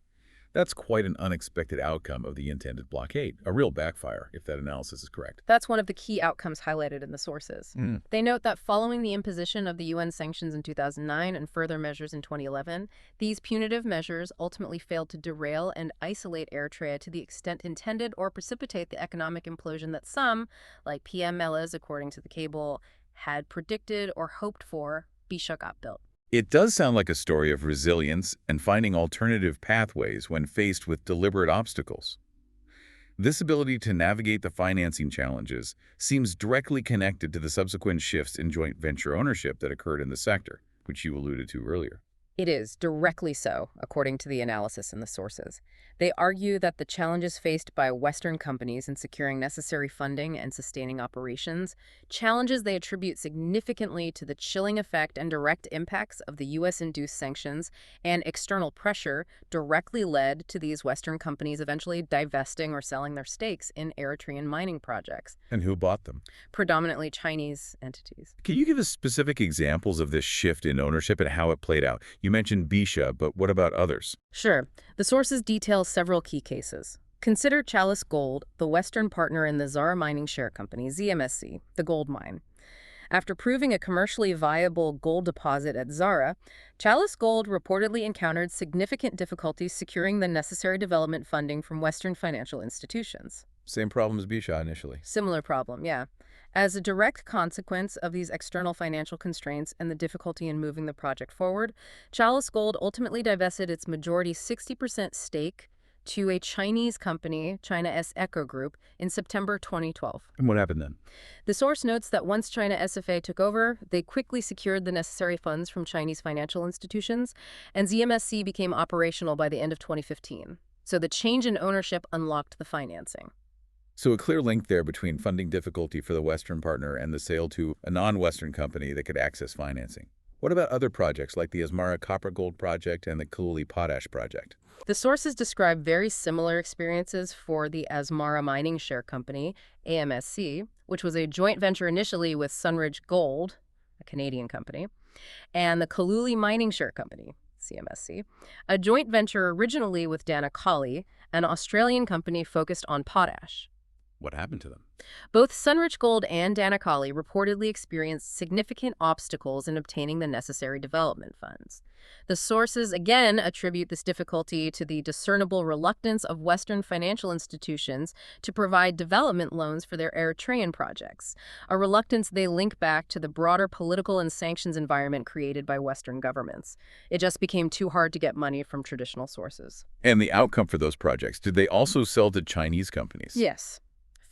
That's quite an unexpected outcome of the intended blockade, a real backfire, if that analysis is correct. That's one of the key outcomes highlighted in the sources. Mm. They note that following the imposition of the UN sanctions in 2009 and further measures in 2011, these punitive measures ultimately failed to derail and isolate Eritrea to the extent intended or precipitate the economic implosion that some, like PM Meles, according to the cable, had predicted or hoped for. Bisha got built. It does sound like a story of resilience and finding alternative pathways when faced with deliberate obstacles. This ability to navigate the financing challenges seems directly connected to the subsequent shifts in joint venture ownership that occurred in the sector, which you alluded to earlier. It is directly so, according to the analysis in the sources. They argue that the challenges faced by Western companies in securing necessary funding and sustaining operations, challenges they attribute significantly to the chilling effect and direct impacts of the U.S.-induced sanctions and external pressure, directly led to these Western companies eventually divesting or selling their stakes in Eritrean mining projects, And who bought them? predominantly Chinese entities. Can you give us specific examples of this shift in ownership and how it played out? You mentioned Bisha, but what about others? Sure. The sources detail several key cases. Consider Chalice Gold, the Western partner in the Zara Mining Share Company, ZMSC, the gold mine. After proving a commercially viable gold deposit at Zara, Chalice Gold reportedly encountered significant difficulties securing the necessary development funding from Western financial institutions. Same problem as Bisha initially. Similar problem, yeah. As a direct consequence of these external financial constraints and the difficulty in moving the project forward, Chalice Gold ultimately divested its majority 60% stake to a Chinese company, China S Eco Group, in September 2012. And what happened then? The source notes that once China SFA took over, they quickly secured the necessary funds from Chinese financial institutions, and ZMSC became operational by the end of 2015. So the change in ownership unlocked the financing. So a clear link there between funding difficulty for the Western partner and the sale to a non-Western company that could access financing. What about other projects like the Asmara Copper Gold Project and the Kaluli Potash Project? The sources describe very similar experiences for the Asmara Mining Share Company, AMSC, which was a joint venture initially with Sunridge Gold, a Canadian company, and the Kaluli Mining Share Company, CMSC, a joint venture originally with Danakali, an Australian company focused on potash. What happened to them? Both Sunrich Gold and Danakali reportedly experienced significant obstacles in obtaining the necessary development funds. The sources again attribute this difficulty to the discernible reluctance of Western financial institutions to provide development loans for their Eritrean projects, a reluctance they link back to the broader political and sanctions environment created by Western governments. It just became too hard to get money from traditional sources. And the outcome for those projects, did they also sell to Chinese companies? Yes.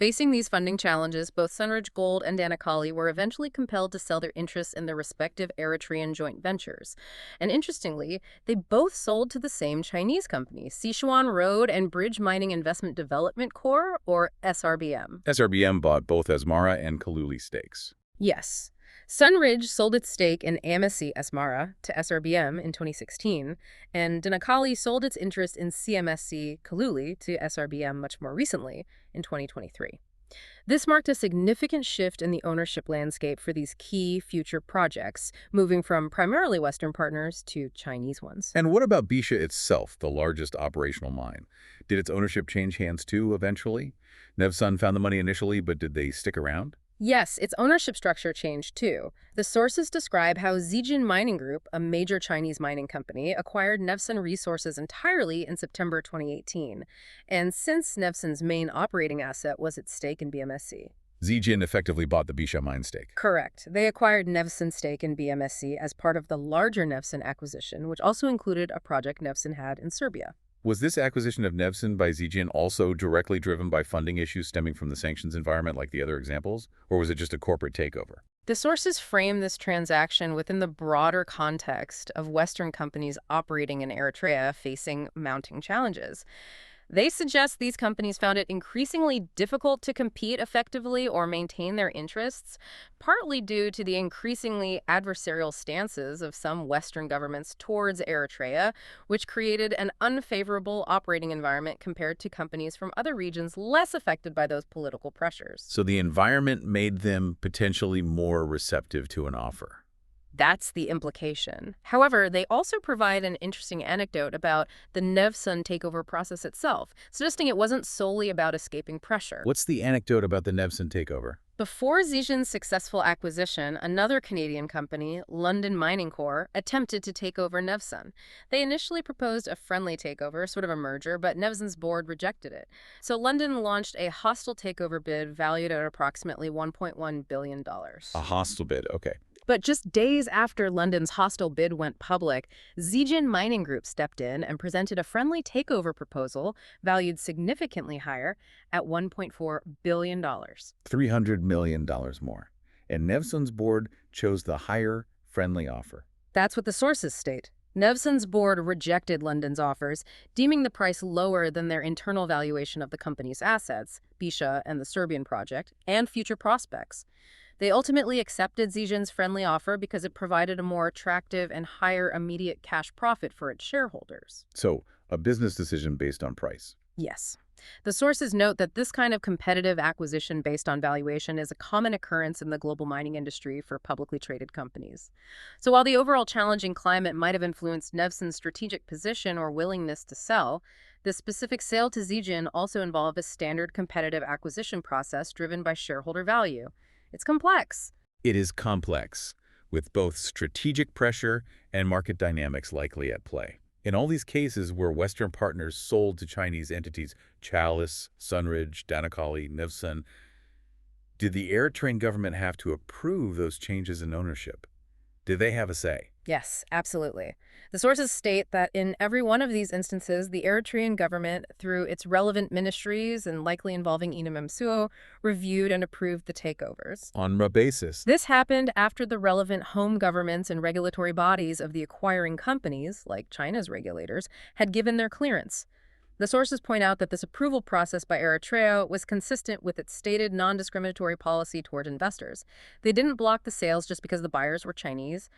Facing these funding challenges, both Sunridge Gold and Danakali were eventually compelled to sell their interests in their respective Eritrean joint ventures. And interestingly, they both sold to the same Chinese company, Sichuan Road and Bridge Mining Investment Development Corp., or SRBM. SRBM bought both Asmara and Kaluli stakes. Yes. Sunridge sold its stake in AMSC Asmara to SRBM in 2016, and Danakali sold its interest in CMSC Kaluli to SRBM much more recently in 2023. This marked a significant shift in the ownership landscape for these key future projects, moving from primarily Western partners to Chinese ones. And what about Bisha itself, the largest operational mine? Did its ownership change hands too eventually? Nevsun found the money initially, but did they stick around? Yes, its ownership structure changed too. The sources describe how Zijin Mining Group, a major Chinese mining company, acquired Nevsun Resources entirely in September 2018. And since Nevsun's main operating asset was its stake in BMSC. Zijin effectively bought the Bisha mine stake. Correct. They acquired Nevsun's stake in BMSC as part of the larger Nevsun acquisition, which also included a project Nevsun had in Serbia. Was this acquisition of Nevsun by Zijin also directly driven by funding issues stemming from the sanctions environment like the other examples, or was it just a corporate takeover? The sources frame this transaction within the broader context of Western companies operating in Eritrea facing mounting challenges. They suggest these companies found it increasingly difficult to compete effectively or maintain their interests, partly due to the increasingly adversarial stances of some Western governments towards Eritrea, which created an unfavorable operating environment compared to companies from other regions less affected by those political pressures. So the environment made them potentially more receptive to an offer. That's the implication. However, they also provide an interesting anecdote about the Nevsun takeover process itself, suggesting it wasn't solely about escaping pressure. What's the anecdote about the Nevsun takeover? Before Zijin's successful acquisition, another Canadian company, London Mining Corp., attempted to take over Nevsun. They initially proposed a friendly takeover, sort of a merger, but Nevsun's board rejected it. So London launched a hostile takeover bid valued at approximately $1.1 billion. A hostile bid, okay. But just days after London's hostile bid went public, Zijin Mining Group stepped in and presented a friendly takeover proposal valued significantly higher at $1.4 billion. $300 million more. And Nevsun's board chose the higher, friendly offer. That's what the sources state. Nevsun's board rejected London's offers, deeming the price lower than their internal valuation of the company's assets, Bisha and the Serbian project, and future prospects. They ultimately accepted Zijin's friendly offer because it provided a more attractive and higher immediate cash profit for its shareholders. So, a business decision based on price. Yes. The sources note that this kind of competitive acquisition based on valuation is a common occurrence in the global mining industry for publicly traded companies. So while the overall challenging climate might have influenced Nevsun's strategic position or willingness to sell, the specific sale to Zijin also involved a standard competitive acquisition process driven by shareholder value. It's complex. It is complex, with both strategic pressure and market dynamics likely at play. In all these cases where Western partners sold to Chinese entities, Chalice, Sunridge, Danakali, Nevsun, did the Eritrean government have to approve those changes in ownership? Did they have a say? Yes, absolutely. The sources state that in every one of these instances, the Eritrean government, through its relevant ministries and likely involving Inamemsuo, reviewed and approved the takeovers. On what basis? This happened after the relevant home governments and regulatory bodies of the acquiring companies, like China's regulators, had given their clearance. The sources point out that this approval process by Eritrea was consistent with its stated non-discriminatory policy toward investors. They didn't block the sales just because the buyers were Chinese.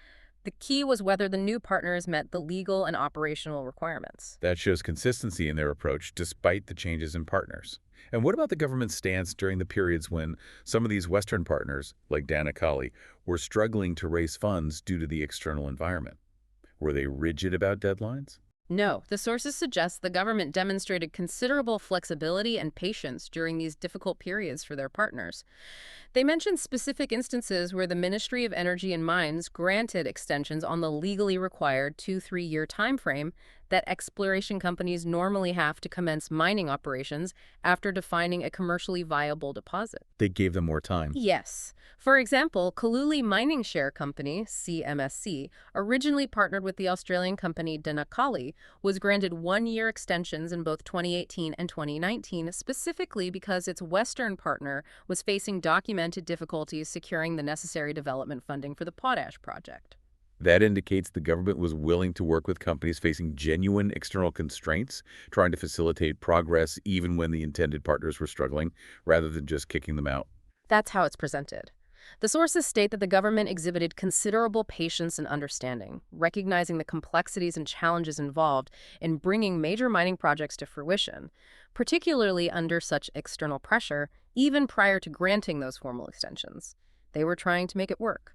The key was whether the new partners met the legal and operational requirements. That shows consistency in their approach despite the changes in partners. And what about the government's stance during the periods when some of these Western partners, like Danakali, were struggling to raise funds due to the external environment? Were they rigid about deadlines? No, the sources suggest the government demonstrated considerable flexibility and patience during these difficult periods for their partners. They mention specific instances where the Ministry of Energy and Mines granted extensions on the legally required 2-3-year time frame that exploration companies normally have to commence mining operations after defining a commercially viable deposit. They gave them more time. Yes. For example, Kaluli Mining Share Company, CMSC, originally partnered with the Australian company Danakali, was granted 1-year extensions in both 2018 and 2019, specifically because its Western partner was facing documented difficulties securing the necessary development funding for the potash project. That indicates the government was willing to work with companies facing genuine external constraints, trying to facilitate progress even when the intended partners were struggling, rather than just kicking them out. That's how it's presented. The sources state that the government exhibited considerable patience and understanding, recognizing the complexities and challenges involved in bringing major mining projects to fruition, particularly under such external pressure, even prior to granting those formal extensions. They were trying to make it work.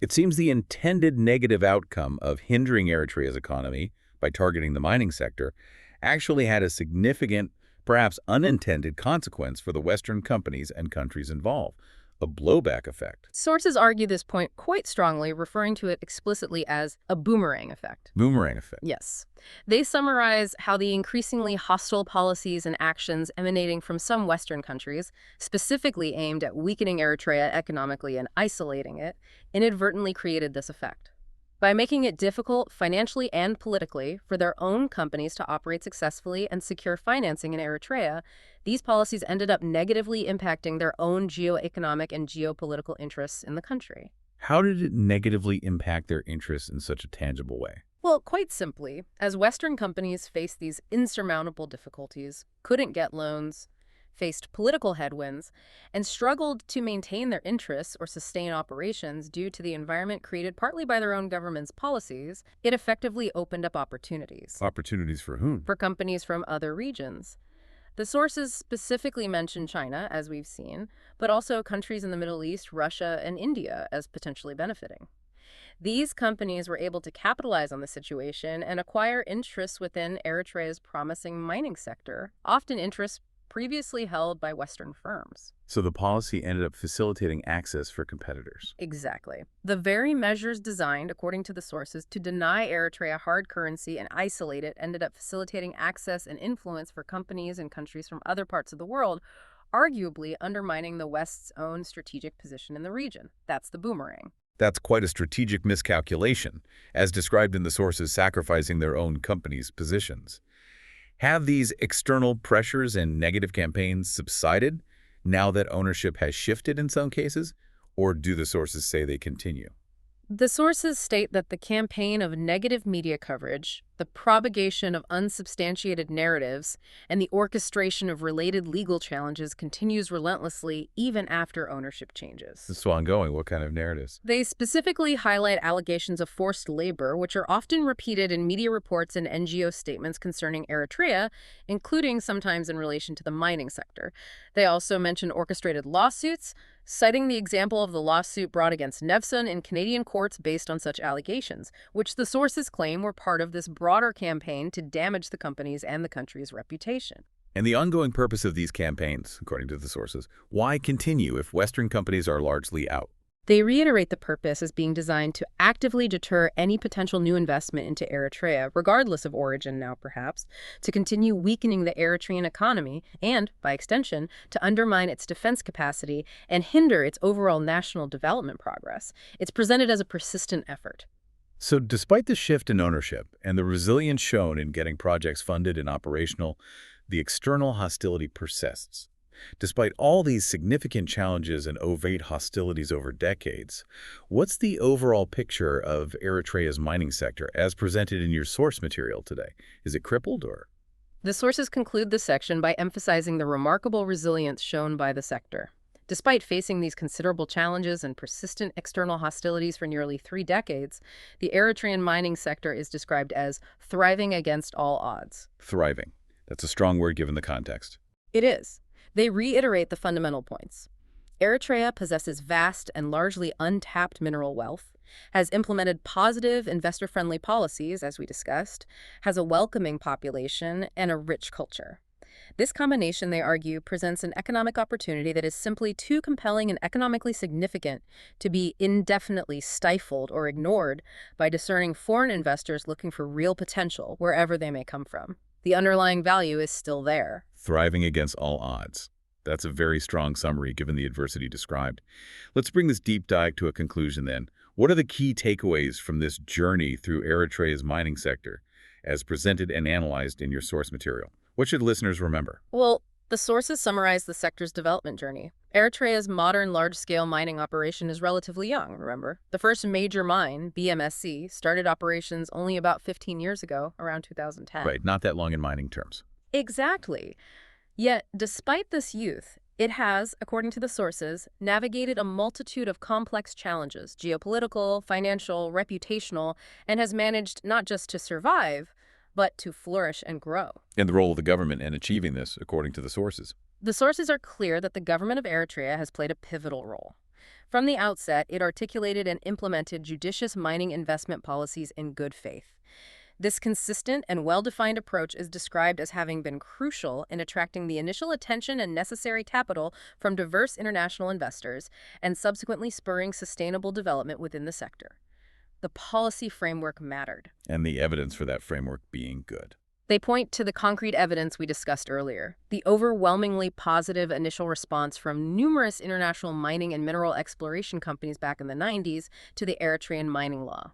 It seems the intended negative outcome of hindering Eritrea's economy by targeting the mining sector actually had a significant, perhaps unintended consequence for the Western companies and countries involved, a blowback effect. Sources argue this point quite strongly, referring to it explicitly as a boomerang effect. Boomerang effect. Yes. They summarize how the increasingly hostile policies and actions emanating from some Western countries, specifically aimed at weakening Eritrea economically and isolating it, inadvertently created this effect. By making it difficult financially and politically for their own companies to operate successfully and secure financing in Eritrea, these policies ended up negatively impacting their own geoeconomic and geopolitical interests in the country. How did it negatively impact their interests in such a tangible way? Well, quite simply, as Western companies faced these insurmountable difficulties, couldn't get loans, faced political headwinds, and struggled to maintain their interests or sustain operations due to the environment created partly by their own government's policies, it effectively opened up opportunities. Opportunities for whom? For companies from other regions. The sources specifically mention China, as we've seen, but also countries in the Middle East, Russia, and India as potentially benefiting. These companies were able to capitalize on the situation and acquire interests within Eritrea's promising mining sector, often interests previously held by Western firms. So the policy ended up facilitating access for competitors. Exactly. The very measures designed, according to the sources, to deny Eritrea hard currency and isolate it ended up facilitating access and influence for companies and countries from other parts of the world, arguably undermining the West's own strategic position in the region. That's the boomerang. That's quite a strategic miscalculation, as described in the sources sacrificing their own companies' positions. Have these external pressures and negative campaigns subsided now that ownership has shifted in some cases, or do the sources say they continue? The sources state that the campaign of negative media coverage, the propagation of unsubstantiated narratives, and the orchestration of related legal challenges continues relentlessly even after ownership changes. It's still ongoing. What kind of narratives? They specifically highlight allegations of forced labor, which are often repeated in media reports and NGO statements concerning Eritrea, including sometimes in relation to the mining sector. They also mention orchestrated lawsuits, citing the example of the lawsuit brought against Nevsun in Canadian courts based on such allegations, which the sources claim were part of this broader campaign to damage the company's and the country's reputation. And the ongoing purpose of these campaigns, according to the sources, why continue if Western companies are largely out? They reiterate the purpose as being designed to actively deter any potential new investment into Eritrea, regardless of origin now perhaps, to continue weakening the Eritrean economy and, by extension, to undermine its defense capacity and hinder its overall national development progress. It's presented as a persistent effort. So despite the shift in ownership and the resilience shown in getting projects funded and operational, the external hostility persists. Despite all these significant challenges and overt hostilities over decades, what's the overall picture of Eritrea's mining sector as presented in your source material today? Is it crippled or? The sources conclude this section by emphasizing the remarkable resilience shown by the sector. Despite facing these considerable challenges and persistent external hostilities for nearly 3 decades, the Eritrean mining sector is described as thriving against all odds. Thriving. That's a strong word given the context. It is. They reiterate the fundamental points. Eritrea possesses vast and largely untapped mineral wealth, has implemented positive investor-friendly policies, as we discussed, has a welcoming population, and a rich culture. This combination, they argue, presents an economic opportunity that is simply too compelling and economically significant to be indefinitely stifled or ignored by discerning foreign investors looking for real potential wherever they may come from. The underlying value is still there. Thriving against all odds. That's a very strong summary given the adversity described. Let's bring this deep dive to a conclusion then. What are the key takeaways from this journey through Eritrea's mining sector as presented and analyzed in your source material? What should listeners remember? Well, the sources summarize the sector's development journey. Eritrea's modern large-scale mining operation is relatively young, remember? The first major mine, BMSC, started operations only about 15 years ago, around 2010. Right, not that long in mining terms. Exactly. Yet, despite this youth, it has, according to the sources, navigated a multitude of complex challenges, geopolitical, financial, reputational, and has managed not just to survive, but to flourish and grow. And the role of the government in achieving this, according to the sources. The sources are clear that the government of Eritrea has played a pivotal role. From the outset, it articulated and implemented judicious mining investment policies in good faith. This consistent and well-defined approach is described as having been crucial in attracting the initial attention and necessary capital from diverse international investors and subsequently spurring sustainable development within the sector. The policy framework mattered. And the evidence for that framework being good. They point to the concrete evidence we discussed earlier, the overwhelmingly positive initial response from numerous international mining and mineral exploration companies back in the 90s to the Eritrean mining law.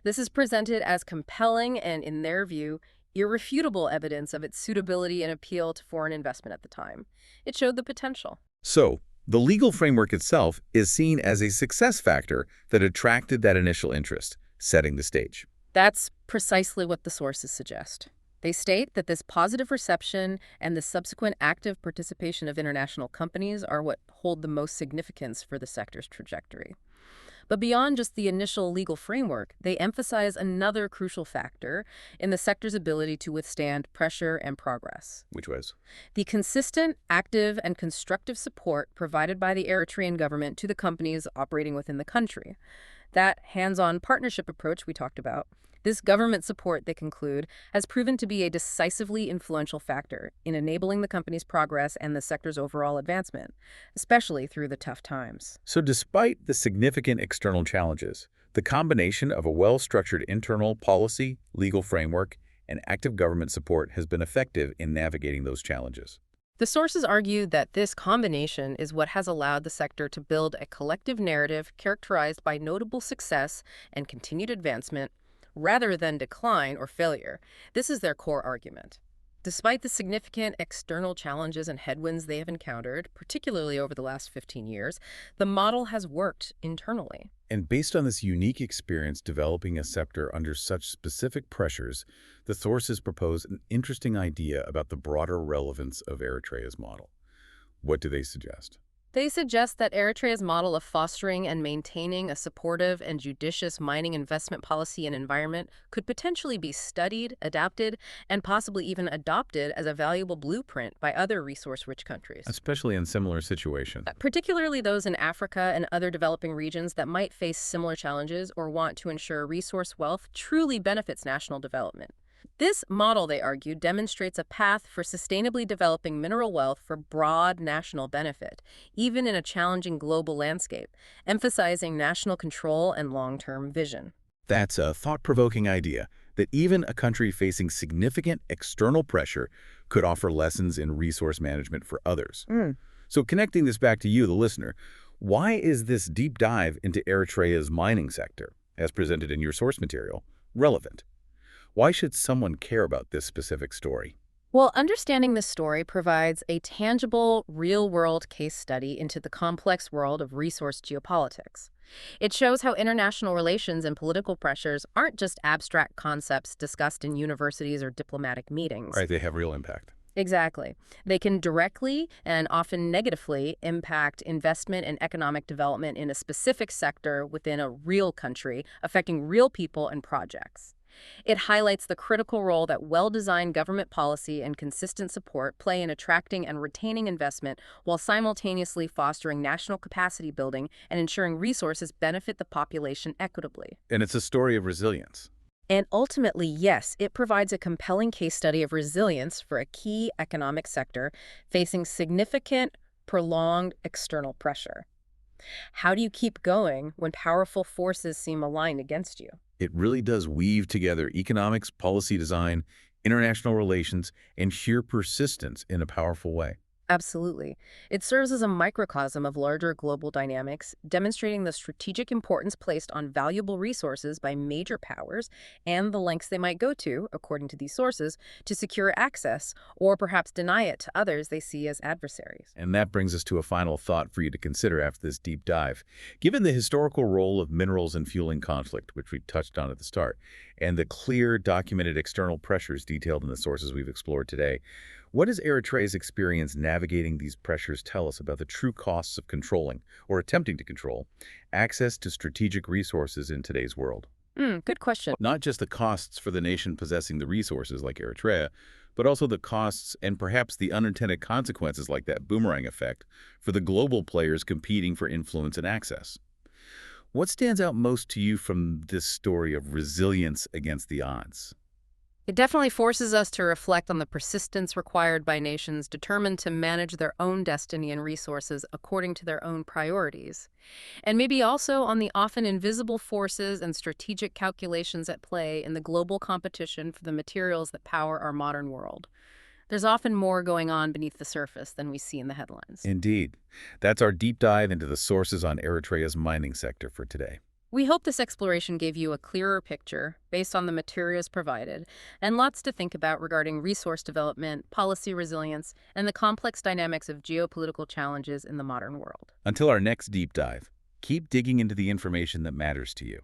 This is presented as compelling and, in their view, irrefutable evidence of its suitability and appeal to foreign investment at the time. It showed the potential. So, the legal framework itself is seen as a success factor that attracted that initial interest, setting the stage. That's precisely what the sources suggest. They state that this positive reception and the subsequent active participation of international companies are what hold the most significance for the sector's trajectory. But beyond just the initial legal framework, they emphasize another crucial factor in the sector's ability to withstand pressure and progress. Which was? The consistent, active, and constructive support provided by the Eritrean government to the companies operating within the country. That hands-on partnership approach we talked about, this government support, they conclude, has proven to be a decisively influential factor in enabling the company's progress and the sector's overall advancement, especially through the tough times. So despite the significant external challenges, the combination of a well-structured internal policy, legal framework, and active government support has been effective in navigating those challenges. The sources argue that this combination is what has allowed the sector to build a collective narrative characterized by notable success and continued advancement, rather than decline or failure. This is their core argument. Despite the significant external challenges and headwinds they have encountered, particularly over the last 15 years, the model has worked internally. And based on this unique experience developing a sector under such specific pressures, the sources propose an interesting idea about the broader relevance of Eritrea's model. What do they suggest? They suggest that Eritrea's model of fostering and maintaining a supportive and judicious mining investment policy and environment could potentially be studied, adapted, and possibly even adopted as a valuable blueprint by other resource-rich countries, Especially in similar situations. particularly those in Africa and other developing regions that might face similar challenges or want to ensure resource wealth truly benefits national development. This model, they argue, demonstrates a path for sustainably developing mineral wealth for broad national benefit, even in a challenging global landscape, emphasizing national control and long-term vision. That's a thought-provoking idea that even a country facing significant external pressure could offer lessons in resource management for others. So connecting this back to you, the listener, why is this deep dive into Eritrea's mining sector, as presented in your source material, relevant? Why should someone care about this specific story? Well, understanding this story provides a tangible, real-world case study into the complex world of resource geopolitics. It shows how international relations and political pressures aren't just abstract concepts discussed in universities or diplomatic meetings. Right, they have real impact. Exactly. They can directly and often negatively impact investment and economic development in a specific sector within a real country, affecting real people and projects. It highlights the critical role that well-designed government policy and consistent support play in attracting and retaining investment while simultaneously fostering national capacity building and ensuring resources benefit the population equitably. And it's a story of resilience. And ultimately, yes, it provides a compelling case study of resilience for a key economic sector facing significant, prolonged external pressure. How do you keep going when powerful forces seem aligned against you? It really does weave together economics, policy design, international relations, and sheer persistence in a powerful way. Absolutely. It serves as a microcosm of larger global dynamics, demonstrating the strategic importance placed on valuable resources by major powers and the lengths they might go to, according to these sources, to secure access or perhaps deny it to others they see as adversaries. And that brings us to a final thought for you to consider after this deep dive. Given the historical role of minerals in fueling conflict, which we touched on at the start, and the clear documented external pressures detailed in the sources we've explored today, what does Eritrea's experience navigating these pressures tell us about the true costs of controlling, or attempting to control, access to strategic resources in today's world? Good question. Not just the costs for the nation possessing the resources like Eritrea, but also the costs and perhaps the unintended consequences like that boomerang effect for the global players competing for influence and access. What stands out most to you from this story of resilience against the odds? It definitely forces us to reflect on the persistence required by nations determined to manage their own destiny and resources according to their own priorities, and maybe also on the often invisible forces and strategic calculations at play in the global competition for the materials that power our modern world. There's often more going on beneath the surface than we see in the headlines. Indeed. That's our deep dive into the sources on Eritrea's mining sector for today. We hope this exploration gave you a clearer picture based on the materials provided, and lots to think about regarding resource development, policy resilience, and the complex dynamics of geopolitical challenges in the modern world. Until our next deep dive, keep digging into the information that matters to you.